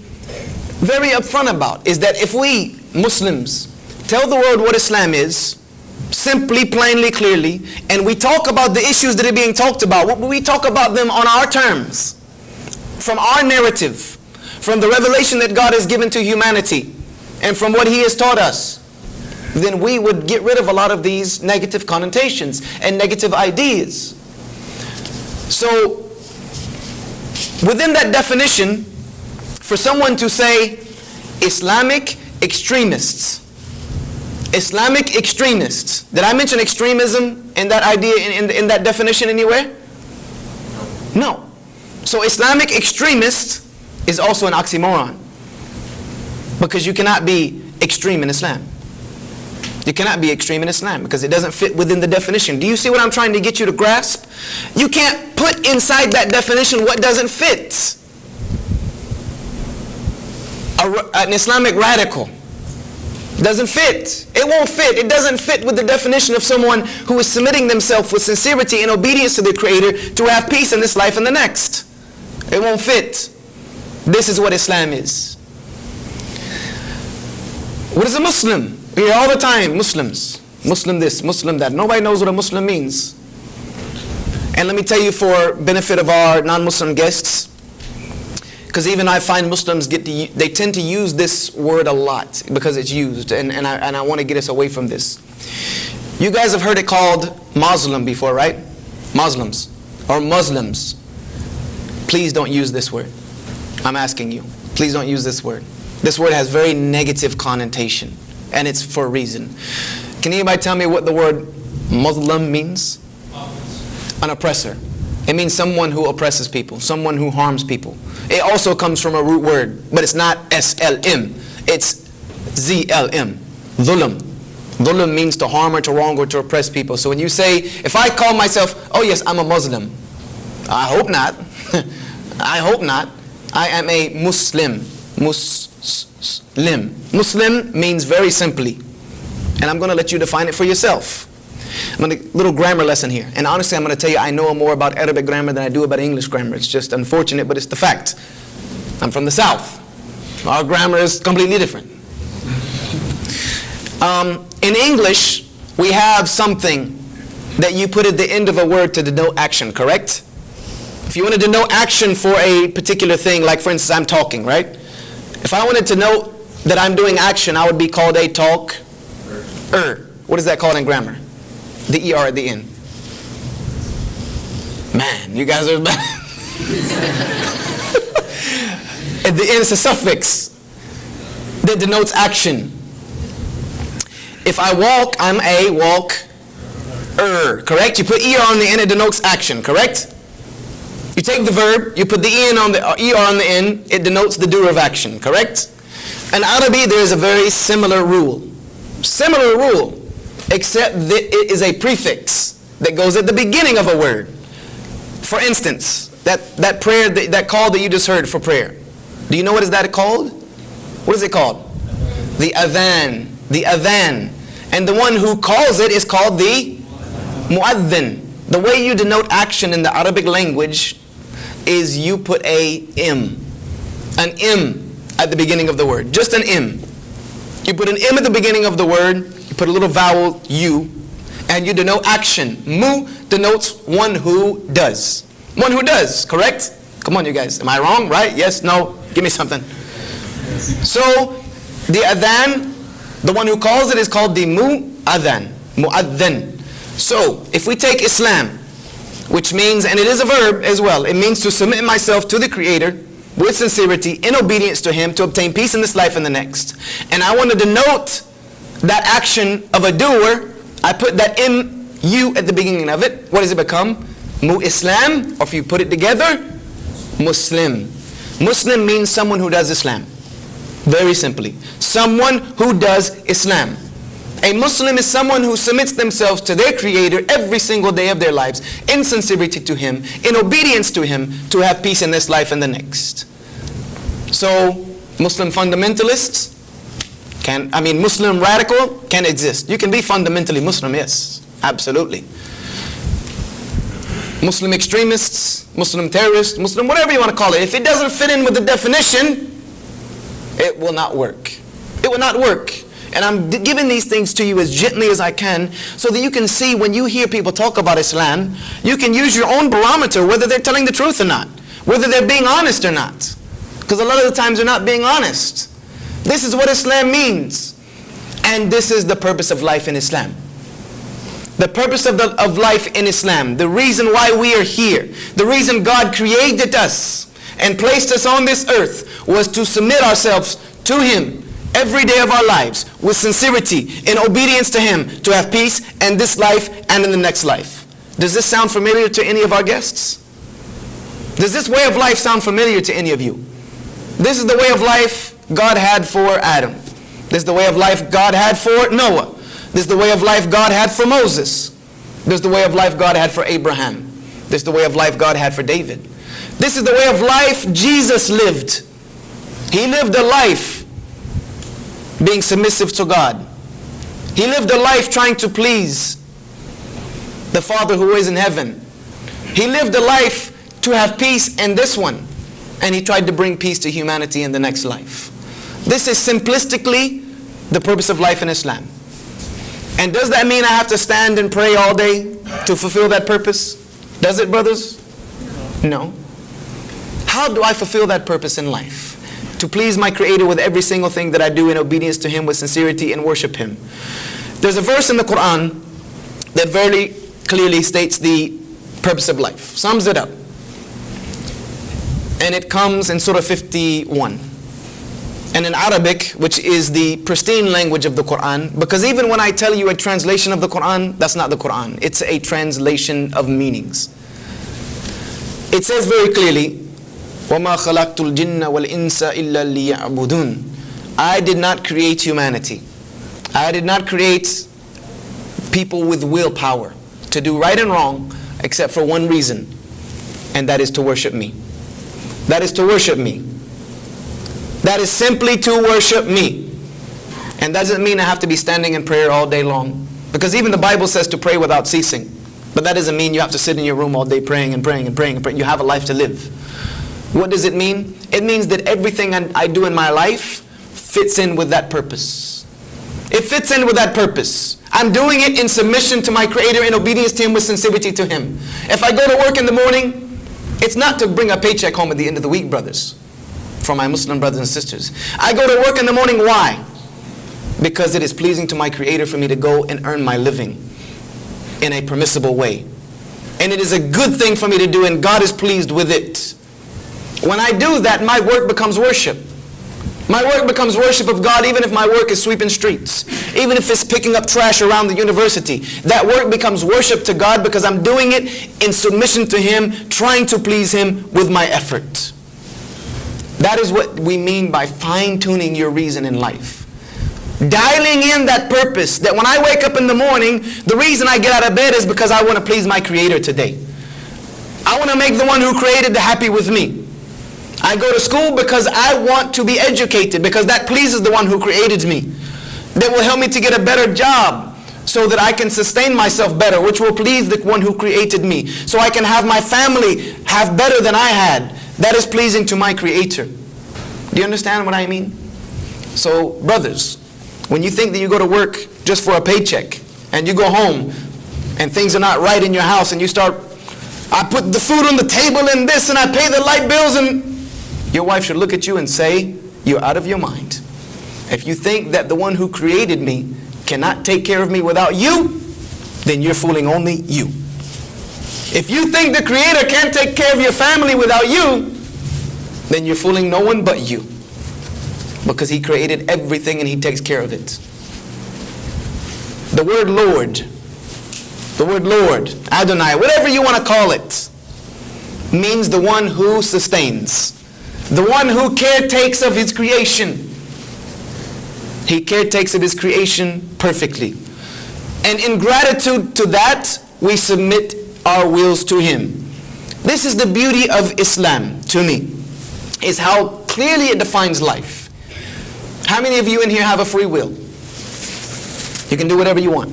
very upfront about, is that if we Muslims tell the world what Islam is, simply, plainly, clearly, and we talk about the issues that are being talked about, we talk about them on our terms, from our narrative, from the revelation that God has given to humanity, and from what He has taught us, then we would get rid of a lot of these negative connotations and negative ideas. So, within that definition, for someone to say Islamic extremists, Islamic extremists, did I mention extremism in that idea, in that definition anywhere? No. So Islamic extremist is also an oxymoron, because you cannot be extreme in Islam. You cannot be extreme in Islam because it doesn't fit within the definition. Do you see what I'm trying to get you to grasp? You can't put inside that definition what doesn't fit. An Islamic radical doesn't fit. It won't fit. It doesn't fit with the definition of someone who is submitting themselves with sincerity and obedience to the Creator to have peace in this life and the next. It won't fit. This is what Islam is. What is a Muslim? We hear all the time, Muslims. Muslim this, Muslim that. Nobody knows what a Muslim means. And let me tell you, for benefit of our non-Muslim guests, because even I find Muslims they tend to use this word a lot because it's used, and I want to get us away from this. You guys have heard it called Muslim before, right? Muslims or Muslims. Please don't use this word. I'm asking you. Please don't use this word. This word has very negative connotation, and it's for a reason. Can anybody tell me what the word Muslim means? An oppressor. It means someone who oppresses people, someone who harms people. It also comes from a root word, but it's not SLM. It's ZLM. Dhulam. Dhulam means to harm or to wrong or to oppress people. So when you say, if I call myself, oh yes, I'm a Muslim. I hope not. I hope not. I am a Muslim. Muslim. Muslim means very simply, and I'm going to let you define it for yourself. I'm going to little grammar lesson here. And honestly, I'm going to tell you, I know more about Arabic grammar than I do about English grammar. It's just unfortunate, but it's the fact. I'm from the South. Our grammar is completely different. In English, we have something that you put at the end of a word to denote action, correct? If you want to denote action for a particular thing, like for instance, I'm talking, right? If I wanted to note that I'm doing action, I would be called a talker. What is that called in grammar? The ER at the end. Man, you guys are bad. At the end, it's a suffix that denotes action. If I walk, I'm a walker. Correct? You put ER on the end, it denotes action, correct? You take the verb, you put the ER on the end, it denotes the doer of action, correct? In Arabic, there is a very similar rule. Similar rule. Except that it is a prefix that goes at the beginning of a word. For instance, that prayer, that call that you just heard for prayer. Do you know what is that called? What is it called? The adhan. The adhan. And the one who calls it is called the mu'adhin. The way you denote action in the Arabic language is you put a M. An M at the beginning of the word. Just an M. You put an M at the beginning of the word. You put a little vowel, U, and you denote action. Mu denotes one who does. One who does, correct? Come on, you guys. Am I wrong? Right? Yes? No? Give me something. So, the adhan, the one who calls it is called the mu'adhan. Mu'adhan. So, if we take Islam, which means, and it is a verb as well, it means to submit myself to the Creator with sincerity, in obedience to Him, to obtain peace in this life and the next. And I want to denote that action of a doer. I put that M-U at the beginning of it. What does it become? Mu-Islam, or if you put it together, Muslim. Muslim means someone who does Islam. Very simply. Someone who does Islam. A Muslim is someone who submits themselves to their Creator every single day of their lives, in sincerity to Him, in obedience to Him, to have peace in this life and the next. So, Muslim fundamentalists Muslim radical can exist. You can be fundamentally Muslim, yes, absolutely. Muslim extremists, Muslim terrorists, Muslim whatever you want to call it, if it doesn't fit in with the definition, it will not work. It will not work. And I'm giving these things to you as gently as I can, so that you can see when you hear people talk about Islam, you can use your own barometer, whether they're telling the truth or not, whether they're being honest or not. Because a lot of the times they're not being honest. This is what Islam means. And this is the purpose of life in Islam. The purpose of life in Islam, the reason why we are here, the reason God created us and placed us on this earth, was to submit ourselves to Him every day of our lives with sincerity, in obedience to Him, to have peace in this life and in the next life. Does this sound familiar to any of our guests? Does this way of life sound familiar to any of you? This is the way of life God had for Adam. This is the way of life God had for Noah. This is the way of life God had for Moses. This is the way of life God had for Abraham. This is the way of life God had for David. This is the way of life Jesus lived. He lived a life being submissive to God. He lived a life trying to please the Father who is in heaven. He lived a life to have peace in this one. And He tried to bring peace to humanity in the next life. This is simplistically the purpose of life in Islam. And does that mean I have to stand and pray all day to fulfill that purpose? Does it, brothers? No. How do I fulfill that purpose in life? To please my Creator with every single thing that I do, in obedience to Him with sincerity, and worship Him. There's a verse in the Quran that very clearly states the purpose of life. Sums it up. And it comes in Surah 51. And in Arabic, which is the pristine language of the Quran, because even when I tell you a translation of the Quran, that's not the Quran. It's a translation of meanings. It says very clearly, وَمَا خَلَقْتُ الْجِنَّ وَالْإِنسَ إِلَّا لِيَعْبُدُونَ. I did not create humanity. I did not create people with willpower to do right and wrong, except for one reason, and that is to worship me. That is to worship me. That is simply to worship me. And doesn't mean I have to be standing in prayer all day long. Because even the Bible says to pray without ceasing. But that doesn't mean you have to sit in your room all day praying and praying and praying and praying. You have a life to live. What does it mean? It means that everything I do in my life fits in with that purpose. It fits in with that purpose. I'm doing it in submission to my Creator, in obedience to Him, with sincerity to Him. If I go to work in the morning, it's not to bring a paycheck home at the end of the week, brothers. For my Muslim brothers and sisters. I go to work in the morning, why? Because it is pleasing to my Creator for me to go and earn my living in a permissible way. And it is a good thing for me to do, and God is pleased with it. When I do that, my work becomes worship. My work becomes worship of God, even if my work is sweeping streets. Even if it's picking up trash around the university. That work becomes worship to God because I'm doing it in submission to Him, trying to please Him with my effort. That is what we mean by fine-tuning your reason in life. Dialing in that purpose, that when I wake up in the morning, the reason I get out of bed is because I want to please my Creator today. I want to make the one who created happy with me. I go to school because I want to be educated, because that pleases the one who created me. That will help me to get a better job, so that I can sustain myself better, which will please the one who created me. So I can have my family have better than I had. That is pleasing to my Creator. Do you understand what I mean? So, brothers, when you think that you go to work just for a paycheck, and you go home, and things are not right in your house, and you start, I put the food on the table and this, and I pay the light bills, and your wife should look at you and say, you're out of your mind. If you think that the one who created me cannot take care of me without you, then you're fooling only you. If you think the Creator can't take care of your family without you, then you're fooling no one but you. Because He created everything and He takes care of it. The word Lord, Adonai, whatever you want to call it, means the one who sustains. The one who caretakes of His creation. He caretakes of His creation perfectly. And in gratitude to that, we submit our wills to Him. This is the beauty of Islam, to me, is how clearly it defines life. How many of you in here have a free will? You can do whatever you want.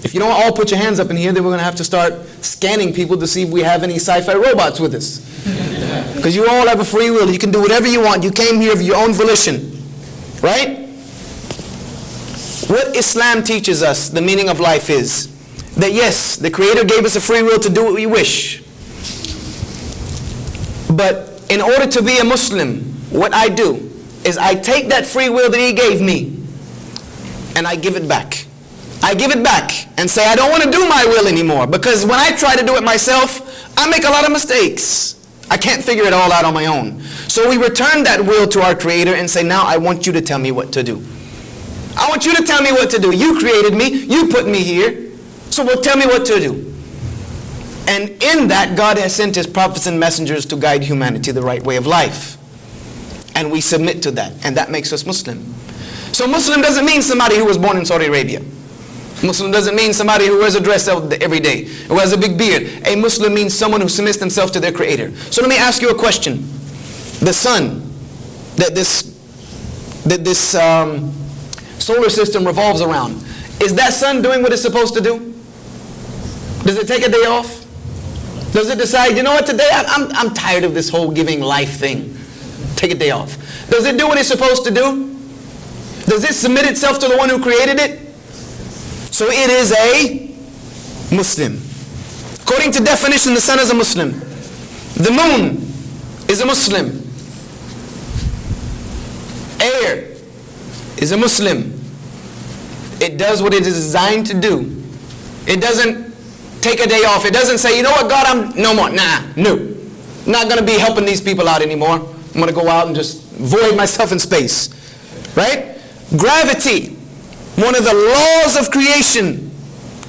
If you don't all put your hands up in here, then we're going to have to start scanning people to see if we have any sci-fi robots with us. Because you all have a free will. You can do whatever you want. You came here of your own volition. Right? What Islam teaches us, the meaning of life is that yes, the Creator gave us a free will to do what we wish. But in order to be a Muslim, what I do is I take that free will that He gave me and I give it back. I give it back and say I don't want to do my will anymore, because when I try to do it myself, I make a lot of mistakes. I can't figure it all out on my own. So we return that will to our Creator and say, now I want you to tell me what to do. I want you to tell me what to do. You created me. You put me here. So well, tell me what to do. And in that, God has sent His prophets and messengers to guide humanity the right way of life. And we submit to that. And that makes us Muslim. So Muslim doesn't mean somebody who was born in Saudi Arabia. Muslim doesn't mean somebody who wears a dress every day, who has a big beard. A Muslim means someone who submits themselves to their Creator. So let me ask you a question. The sun that this solar system revolves around, is that sun doing what it's supposed to do? Does it take a day off? Does it decide, you know what, today I'm tired of this whole giving life thing. Take a day off. Does it do what it's supposed to do? Does it submit itself to the one who created it? So it is a Muslim. According to definition, the sun is a Muslim. The moon is a Muslim. Air is a Muslim. It does what it is designed to do. It doesn't take a day off. It doesn't say, you know what, God, I'm no more. No. Not going to be helping these people out anymore. I'm going to go out and just void myself in space. Right? Gravity, one of the laws of creation,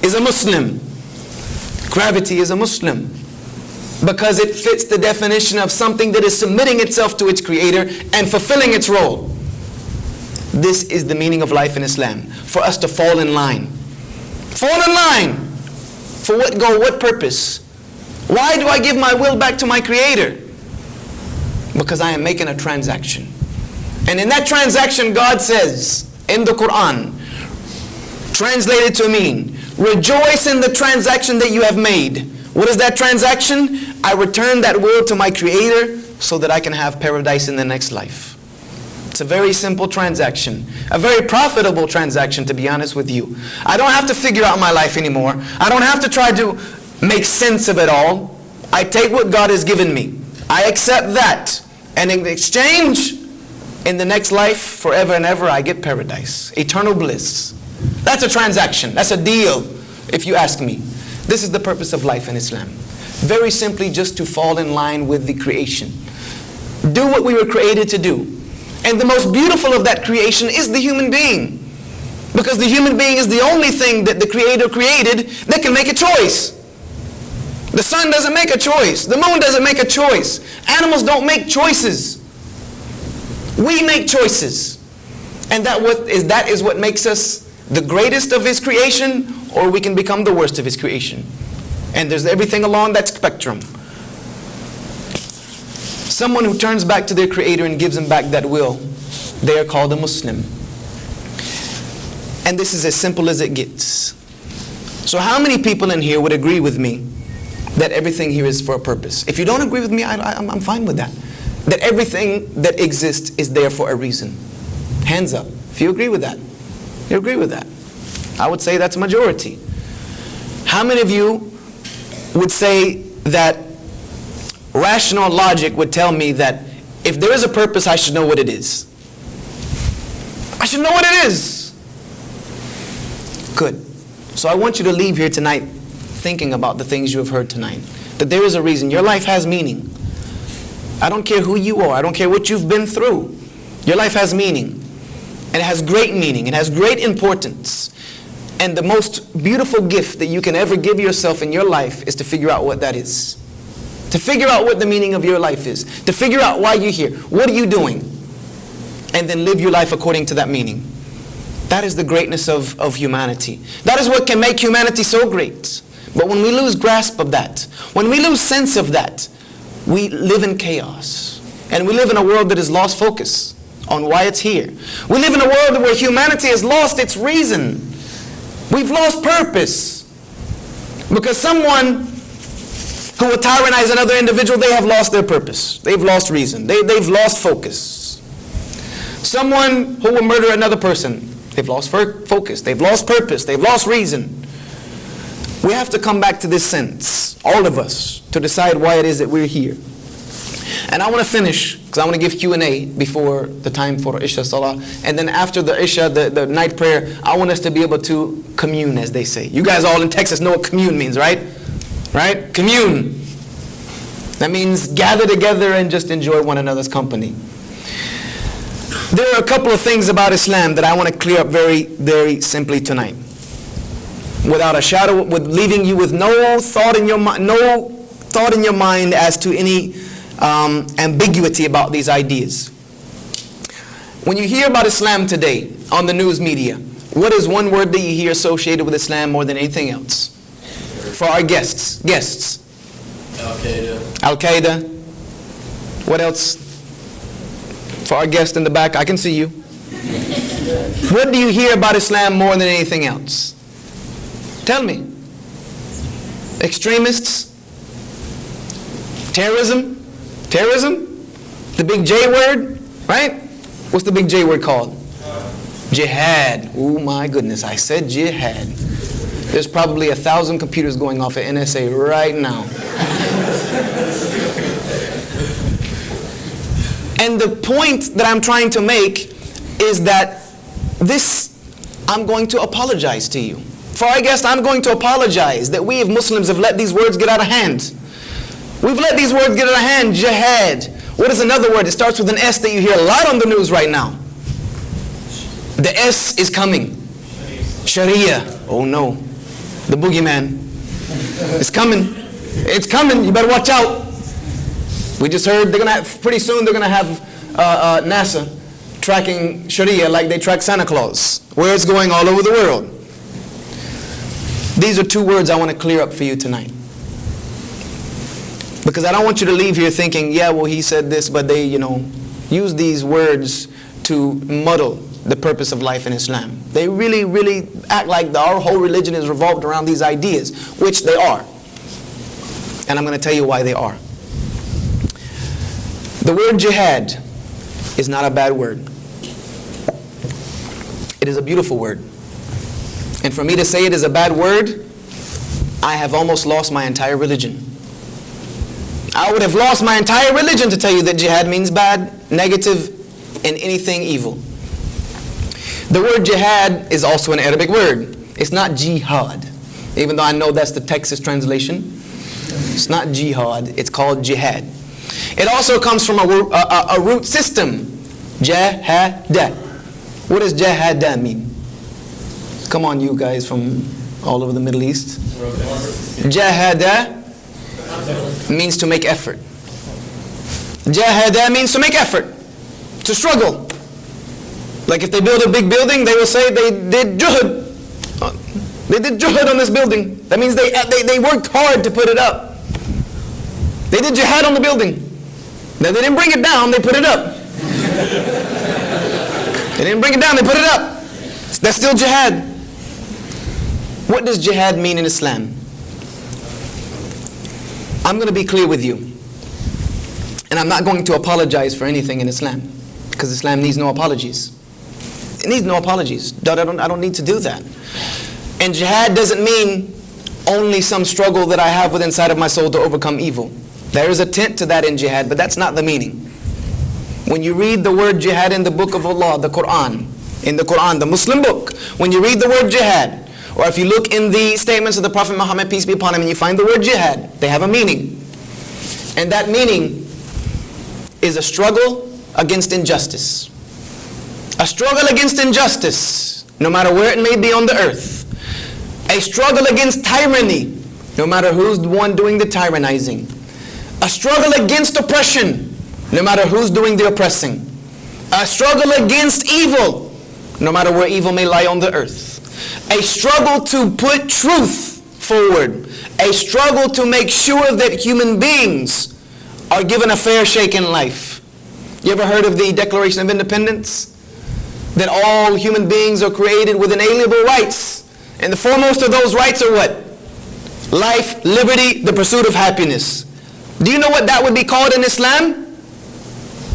is a Muslim. Gravity is a Muslim because it fits the definition of something that is submitting itself to its Creator and fulfilling its role. This is the meaning of life in Islam. For us to fall in line. Fall in line. For what goal? What purpose? Why do I give my will back to my Creator? Because I am making a transaction. And in that transaction, God says in the Quran, translated to mean, rejoice in the transaction that you have made. What is that transaction? I return that will to my Creator so that I can have paradise in the next life. It's a very simple transaction. A very profitable transaction, to be honest with you. I don't have to figure out my life anymore. I don't have to try to make sense of it all. I take what God has given me. I accept that. And in exchange, in the next life, forever and ever, I get paradise. Eternal bliss. That's a transaction. That's a deal, if you ask me. This is the purpose of life in Islam. Very simply, just to fall in line with the creation. Do what we were created to do. And the most beautiful of that creation is the human being. Because the human being is the only thing that the Creator created that can make a choice. The sun doesn't make a choice. The moon doesn't make a choice. Animals don't make choices. We make choices. And that is what makes us the greatest of His creation, or we can become the worst of His creation. And there's everything along that spectrum. Someone who turns back to their Creator and gives Him back that will, they are called a Muslim. And this is as simple as it gets. So how many people in here would agree with me that everything here is for a purpose? If you don't agree with me, I'm fine with that. That everything that exists is there for a reason. Hands up if you agree with that. You agree with that? I would say that's a majority. How many of you would say that rational logic would tell me that if there is a purpose, I should know what it is? I should know what it is. Good. So I want you to leave here tonight thinking about the things you have heard tonight. That there is a reason. Your life has meaning. I don't care who you are. I don't care what you've been through. Your life has meaning. And it has great meaning. It has great importance. And the most beautiful gift that you can ever give yourself in your life is to figure out what that is. To figure out what the meaning of your life is. To figure out why you're here. What are you doing? And then live your life according to that meaning. That is the greatness of humanity. That is what can make humanity so great. But when we lose grasp of that, when we lose sense of that, we live in chaos. And we live in a world that has lost focus on why it's here. We live in a world where humanity has lost its reason. We've lost purpose. Because someone who will tyrannize another individual, they have lost their purpose. They've lost reason. They've lost focus. Someone who will murder another person, they've lost focus. They've lost purpose. They've lost reason. We have to come back to this sense, all of us, to decide why it is that we're here. And I want to finish, because I want to give Q&A before the time for Isha Salah. And then after the Isha, the night prayer, I want us to be able to commune, as they say. You guys all in Texas know what commune means, right? Right? Commune. That means gather together and just enjoy one another's company. There are a couple of things about Islam that I want to clear up very, very simply tonight. Without a shadow, with leaving you with no thought in your mind as to any ambiguity about these ideas. When you hear about Islam today on the news media, what is one word that you hear associated with Islam more than anything else? For our guests. Al-Qaeda. Al-Qaeda. What else? For our guest in the back, I can see you. What do you hear about Islam more than anything else? Tell me. Extremists? Terrorism? The big J word, right? What's the big J word called? Jihad. Oh my goodness, I said jihad. There's probably 1,000 computers going off at NSA right now. And the point that I'm trying to make is that I'm going to apologize to you. For our guest, I'm going to apologize that we as Muslims have let these words get out of hand. We've let these words get out of hand. Jihad. What is another word? It starts with an S that you hear a lot on the news right now. The S is coming. Sharia. Oh no. The boogeyman. It's coming. It's coming. You better watch out. We just heard pretty soon they're going to have NASA tracking Sharia like they track Santa Claus. Where it's going all over the world. These are two words I want to clear up for you tonight. Because I don't want you to leave here thinking, yeah, well, he said this, but they, use these words to muddle the purpose of life in Islam. They really, really act like our whole religion is revolved around these ideas, which they are. And I'm going to tell you why they are. The word jihad is not a bad word. It is a beautiful word. And for me to say it is a bad word, I have almost lost my entire religion. I would have lost my entire religion to tell you that jihad means bad, negative, and anything evil. The word jihad is also an Arabic word. It's not jihad, even though I know that's the Texas translation. It's not jihad, it's called jihad. It also comes from a root system, jahada. What does jahada mean? Come on, you guys from all over the Middle East. Jahada means to make effort. Jahada means to make effort, to struggle. Like if they build a big building, they will say they did juhud. They did juhud on this building. That means they worked hard to put it up. They did jihad on the building. Now they didn't bring it down, they put it up. They didn't bring it down, they put it up. That's still jihad. What does jihad mean in Islam? I'm going to be clear with you. And I'm not going to apologize for anything in Islam. Because Islam needs no apologies. It needs no apologies. I don't need to do that. And jihad doesn't mean only some struggle that I have within inside of my soul to overcome evil. There is a tint to that in jihad, but that's not the meaning. When you read the word jihad in the book of Allah, the Quran, in the Quran, the Muslim book, when you read the word jihad, or if you look in the statements of the Prophet Muhammad, peace be upon him, and you find the word jihad, they have a meaning. And that meaning is a struggle against injustice. A struggle against injustice, no matter where it may be on the earth. A struggle against tyranny, no matter who's the one doing the tyrannizing. A struggle against oppression, no matter who's doing the oppressing. A struggle against evil, no matter where evil may lie on the earth. A struggle to put truth forward. A struggle to make sure that human beings are given a fair shake in life. You ever heard of the Declaration of Independence? That all human beings are created with inalienable rights. And the foremost of those rights are what? Life, liberty, the pursuit of happiness. Do you know what that would be called in Islam?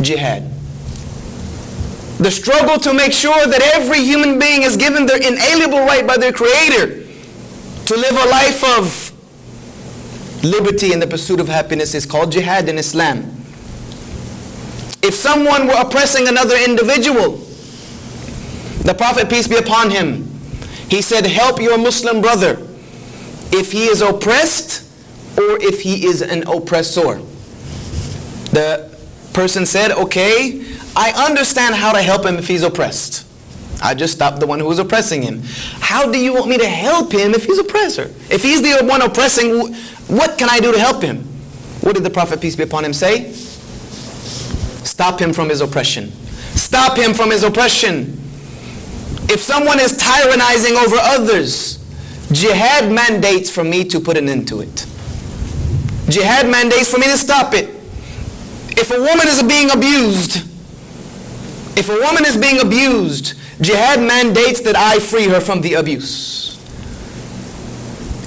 Jihad. The struggle to make sure that every human being is given their inalienable right by their Creator to live a life of liberty and the pursuit of happiness is called jihad in Islam. If someone were oppressing another individual, the Prophet, peace be upon him, he said, help your Muslim brother if he is oppressed or if he is an oppressor. The person said, okay, I understand how to help him if he's oppressed. I just stopped the one who was oppressing him. How do you want me to help him if he's oppressor? If he's the one oppressing, what can I do to help him? What did the Prophet, peace be upon him, say? Stop him from his oppression. Stop him from his oppression. If someone is tyrannizing over others, jihad mandates for me to put an end to it. Jihad mandates for me to stop it. If a woman is being abused, jihad mandates that I free her from the abuse.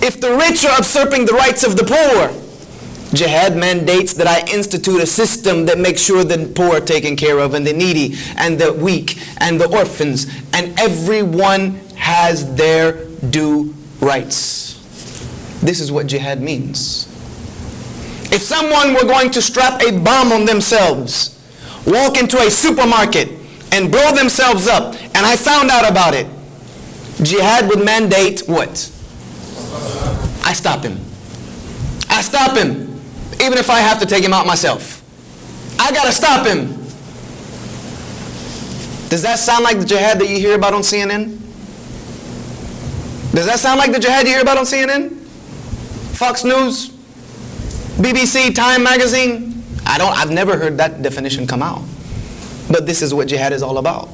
If the rich are usurping the rights of the poor, jihad mandates that I institute a system that makes sure the poor are taken care of, and the needy, and the weak, and the orphans, and everyone has their due rights. This is what jihad means. If someone were going to strap a bomb on themselves, walk into a supermarket, and blow themselves up, and I found out about it, jihad would mandate what? I stop him. I stop him. Even if I have to take him out myself. I gotta stop him. Does that sound like the jihad that you hear about on CNN? Does that sound like the jihad you hear about on CNN? Fox News? BBC, Time Magazine? I've never heard that definition come out. But this is what jihad is all about.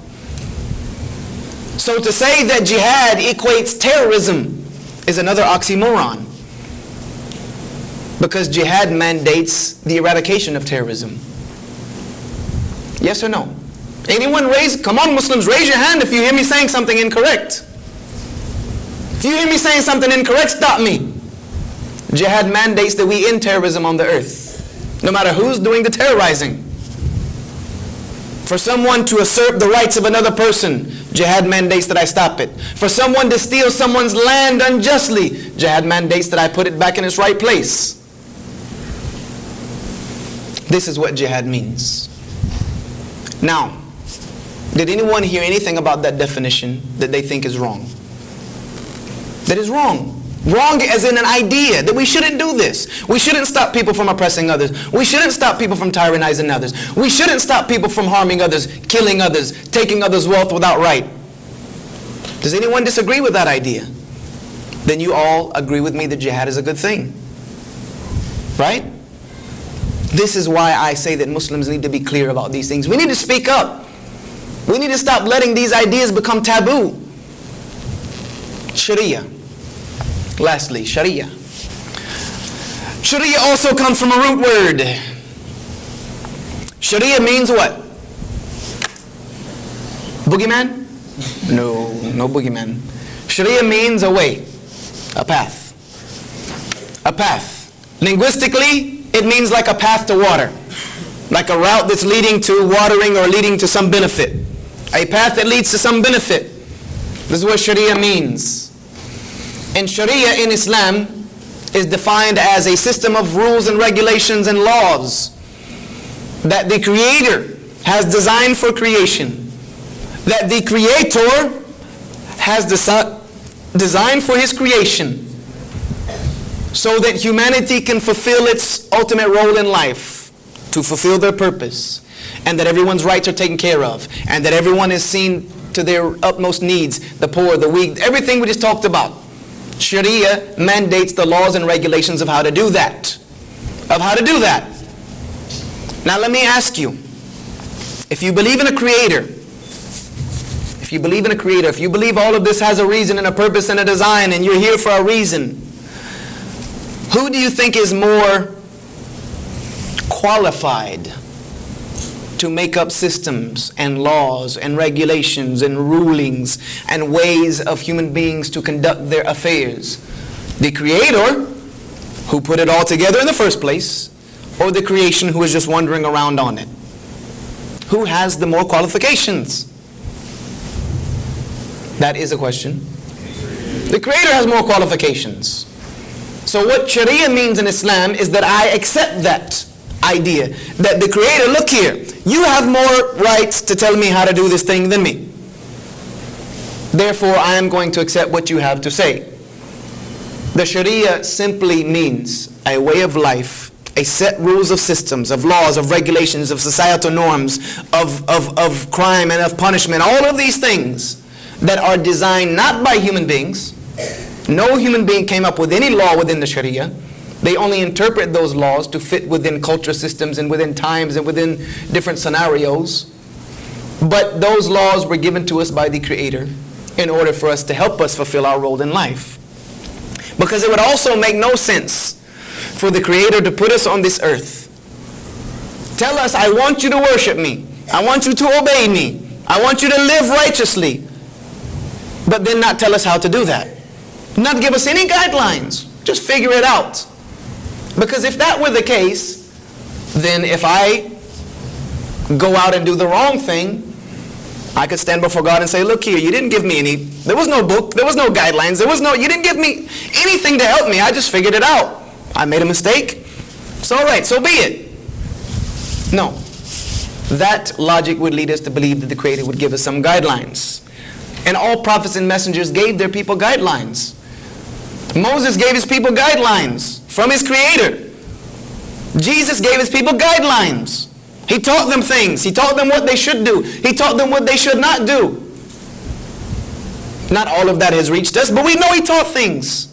So to say that jihad equates terrorism is another oxymoron. Because jihad mandates the eradication of terrorism. Yes or no? Anyone come on Muslims, raise your hand if you hear me saying something incorrect. If you hear me saying something incorrect, stop me. Jihad mandates that we end terrorism on the earth, no matter who's doing the terrorizing. For someone to usurp the rights of another person, jihad mandates that I stop it. For someone to steal someone's land unjustly, jihad mandates that I put it back in its right place. This is what jihad means. Now, did anyone hear anything about that definition that they think is wrong? That is wrong. Wrong as in an idea that we shouldn't do this. We shouldn't stop people from oppressing others. We shouldn't stop people from tyrannizing others. We shouldn't stop people from harming others, killing others, taking others' wealth without right. Does anyone disagree with that idea? Then you all agree with me that jihad is a good thing. Right? This is why I say that Muslims need to be clear about these things. We need to speak up. We need to stop letting these ideas become taboo. Sharia. Lastly, Sharia. Sharia also comes from a root word. Sharia means what? Boogeyman? No boogeyman. Sharia means a way, a path. A path. Linguistically, it means like a path to water. Like a route that's leading to watering or leading to some benefit. A path that leads to some benefit. This is what Sharia means. And Sharia in Islam is defined as a system of rules and regulations and laws that the Creator has designed for creation. That the Creator has designed for His creation so that humanity can fulfill its ultimate role in life, to fulfill their purpose, and that everyone's rights are taken care of, and that everyone is seen to their utmost needs, the poor, the weak, everything we just talked about. Sharia mandates the laws and regulations of how to do that. Now let me ask you, if you believe in a creator, if you believe all of this has a reason and a purpose and a design, and you're here for a reason, who do you think is more qualified to make up systems and laws and regulations and rulings and ways of human beings to conduct their affairs? The Creator, who put it all together in the first place, or the creation who is just wandering around on it? Who has the more qualifications? That is a question. The Creator has more qualifications. So what Sharia means in Islam is that I accept that idea, that the Creator, look here, you have more rights to tell me how to do this thing than me. Therefore, I am going to accept what you have to say. The Sharia simply means a way of life, a set rules of systems, of laws, of regulations, of societal norms, of crime and of punishment, all of these things that are designed not by human beings. No human being came up with any law within the Sharia. They only interpret those laws to fit within culture systems and within times and within different scenarios. But those laws were given to us by the Creator in order for us to help us fulfill our role in life. Because it would also make no sense for the Creator to put us on this earth, tell us, I want you to worship me, I want you to obey me, I want you to live righteously, but then not tell us how to do that. Not give us any guidelines. Just figure it out. Because if that were the case, then if I go out and do the wrong thing, I could stand before God and say, look here, you didn't give me any, there was no book, there was no guidelines, you didn't give me anything to help me, I just figured it out. I made a mistake, it's all right, so be it. No. That logic would lead us to believe that the Creator would give us some guidelines. And all prophets and messengers gave their people guidelines. Moses gave his people guidelines from his Creator. Jesus gave his people guidelines. He taught them things. He taught them what they should do. He taught them what they should not do. Not all of that has reached us, but we know He taught things.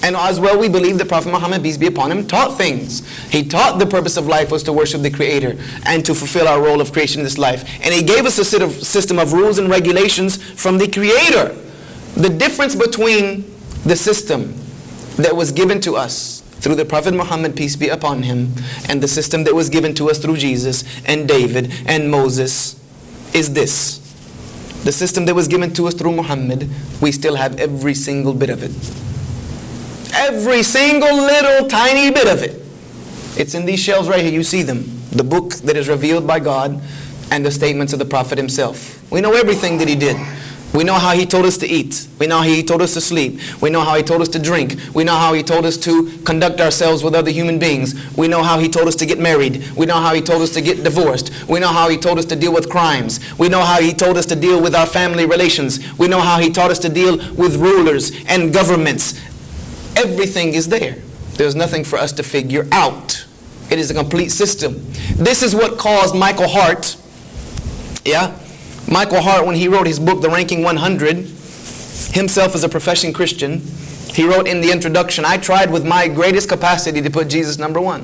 And as well, we believe that Prophet Muhammad, peace be upon him, taught things. He taught the purpose of life was to worship the Creator and to fulfill our role of creation in this life. And He gave us a system of rules and regulations from the Creator. The difference between the system that was given to us through the Prophet Muhammad, peace be upon him, and the system that was given to us through Jesus and David and Moses is this. The system that was given to us through Muhammad, we still have every single bit of it. Every single little tiny bit of it. It's in these shelves right here. You see them. The book that is revealed by God and the statements of the Prophet himself. We know everything that he did. We know how he told us to eat. We know how he told us to sleep. We know how he told us to drink. We know how he told us to conduct ourselves with other human beings. We know how he told us to get married. We know how he told us to get divorced. We know how he told us to deal with crimes. We know how he told us to deal with our family relations. We know how he taught us to deal with rulers and governments. Everything is there. There's nothing for us to figure out. It is a complete system. This is what caused Michael Hart, Michael Hart, when he wrote his book, The Ranking 100, himself as a professing Christian, he wrote in the introduction, I tried with my greatest capacity to put Jesus number one.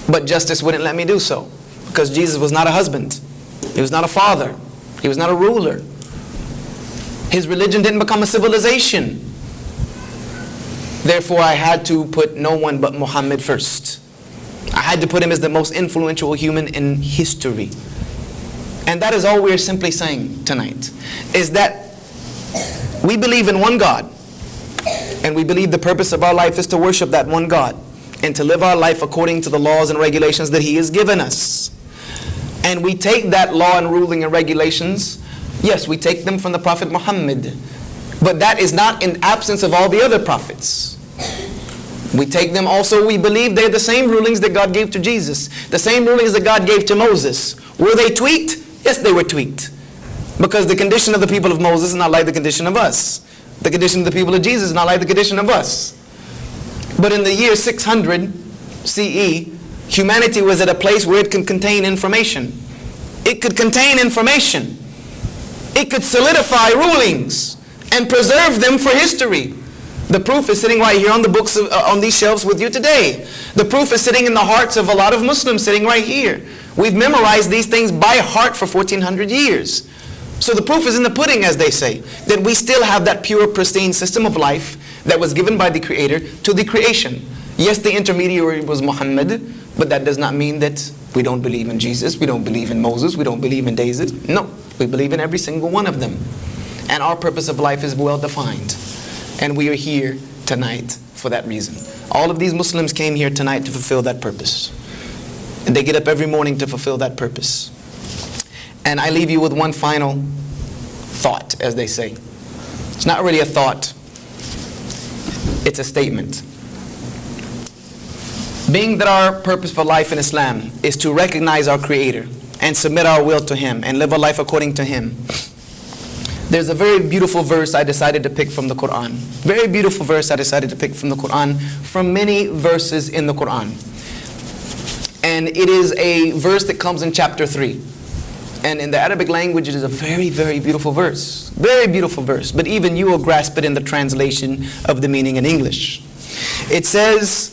But justice wouldn't let me do so. Because Jesus was not a husband. He was not a father. He was not a ruler. His religion didn't become a civilization. Therefore, I had to put no one but Muhammad first. I had to put him as the most influential human in history. And that is all we're simply saying tonight, is that we believe in one God, and we believe the purpose of our life is to worship that one God, and to live our life according to the laws and regulations that He has given us. And we take that law and ruling and regulations, yes, we take them from the Prophet Muhammad, but that is not in absence of all the other prophets. We take them also, we believe they're the same rulings that God gave to Jesus, the same rulings that God gave to Moses. Were they tweaked? Yes, they were tweaked. Because the condition of the people of Moses is not like the condition of us. The condition of the people of Jesus is not like the condition of us. But in the year 600 CE, humanity was at a place where it can contain information. It could contain information. It could solidify rulings and preserve them for history. The proof is sitting right here on the books on these shelves with you today. The proof is sitting in the hearts of a lot of Muslims sitting right here. We've memorized these things by heart for 1400 years. So the proof is in the pudding, as they say, that we still have that pure, pristine system of life that was given by the Creator to the creation. Yes, the intermediary was Muhammad, but that does not mean that we don't believe in Jesus, we don't believe in Moses, we don't believe in David. No, we believe in every single one of them. And our purpose of life is well defined. And we are here tonight for that reason. All of these Muslims came here tonight to fulfill that purpose. And they get up every morning to fulfill that purpose. And I leave you with one final thought, as they say. It's not really a thought. It's a statement. Being that our purpose for life in Islam is to recognize our Creator and submit our will to Him and live a life according to Him. There's a very beautiful verse I decided to pick from the Quran. Very beautiful verse I decided to pick from the Quran, from many verses in the Quran. And it is a verse that comes in chapter 3. And in the Arabic language, it is a very, very beautiful verse. Very beautiful verse. But even you will grasp it in the translation of the meaning in English. It says,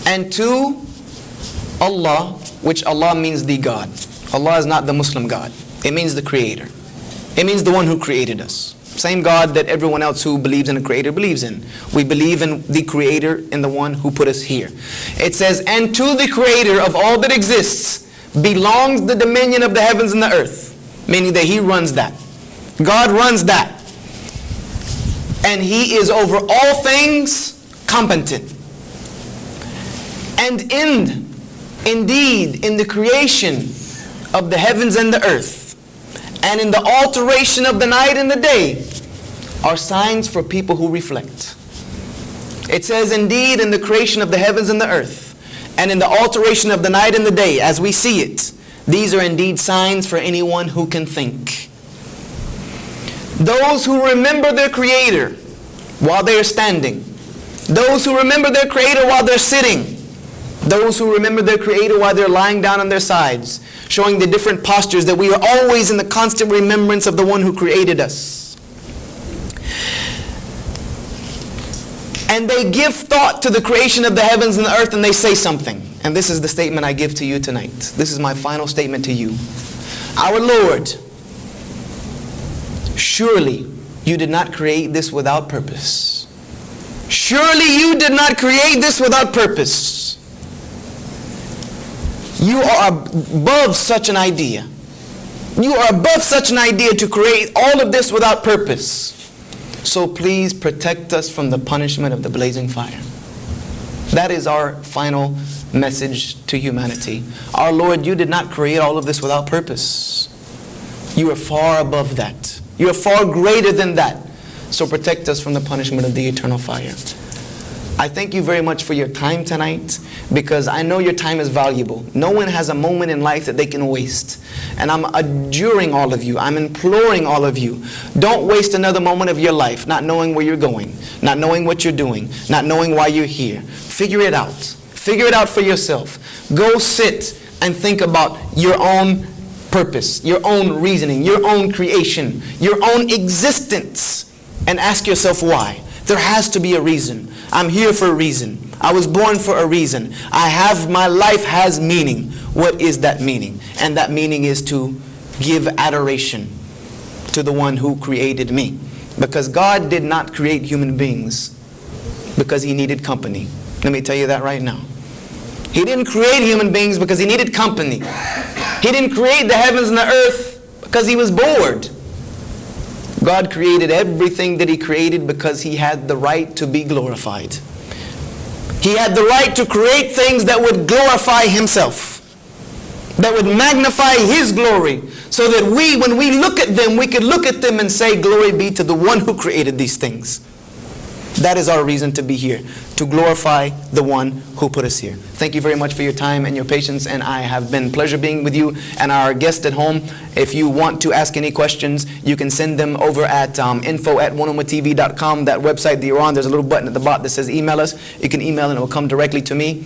and to Allah, which Allah means the God. Allah is not the Muslim God. It means the Creator. It means the one who created us. Same God that everyone else who believes in a Creator believes in. We believe in the Creator and the one who put us here. It says, and to the Creator of all that exists belongs the dominion of the heavens and the earth. Meaning that He runs that. God runs that. And He is over all things competent. And indeed, in the creation of the heavens and the earth, and in the alteration of the night and the day, are signs for people who reflect. It says, indeed, in the creation of the heavens and the earth, and in the alteration of the night and the day, as we see it, these are indeed signs for anyone who can think. Those who remember their Creator while they are standing, those who remember their Creator while they're sitting, those who remember their Creator while they're lying down on their sides, showing the different postures that we are always in the constant remembrance of the one who created us. And they give thought to the creation of the heavens and the earth, and they say something. And this is the statement I give to you tonight. This is my final statement to you. Our Lord, surely you did not create this without purpose. Surely you did not create this without purpose. You are above such an idea. You are above such an idea to create all of this without purpose. So please protect us from the punishment of the blazing fire. That is our final message to humanity. Our Lord, you did not create all of this without purpose. You are far above that. You are far greater than that. So protect us from the punishment of the eternal fire. I thank you very much for your time tonight, because I know your time is valuable. No one has a moment in life that they can waste. And I'm adjuring all of you, I'm imploring all of you, don't waste another moment of your life not knowing where you're going, not knowing what you're doing, not knowing why you're here. Figure it out. Figure it out for yourself. Go sit and think about your own purpose, your own reasoning, your own creation, your own existence, and ask yourself why. There has to be a reason. I'm here for a reason. I was born for a reason. My life has meaning. What is that meaning? And that meaning is to give adoration to the one who created me. Because God did not create human beings because He needed company. Let me tell you that right now. He didn't create human beings because He needed company. He didn't create the heavens and the earth because He was bored. God created everything that He created because He had the right to be glorified. He had the right to create things that would glorify Himself, that would magnify His glory, so that when we look at them, we could look at them and say, glory be to the one who created these things. That is our reason to be here, to glorify the one who put us here. Thank you very much for your time and your patience, and I have been pleasure being with you. And our guests at home, if you want to ask any questions, you can send them over at info@1umatv.com, that website that you're on. There's a little button at the bottom that says email us. You can email and it will come directly to me.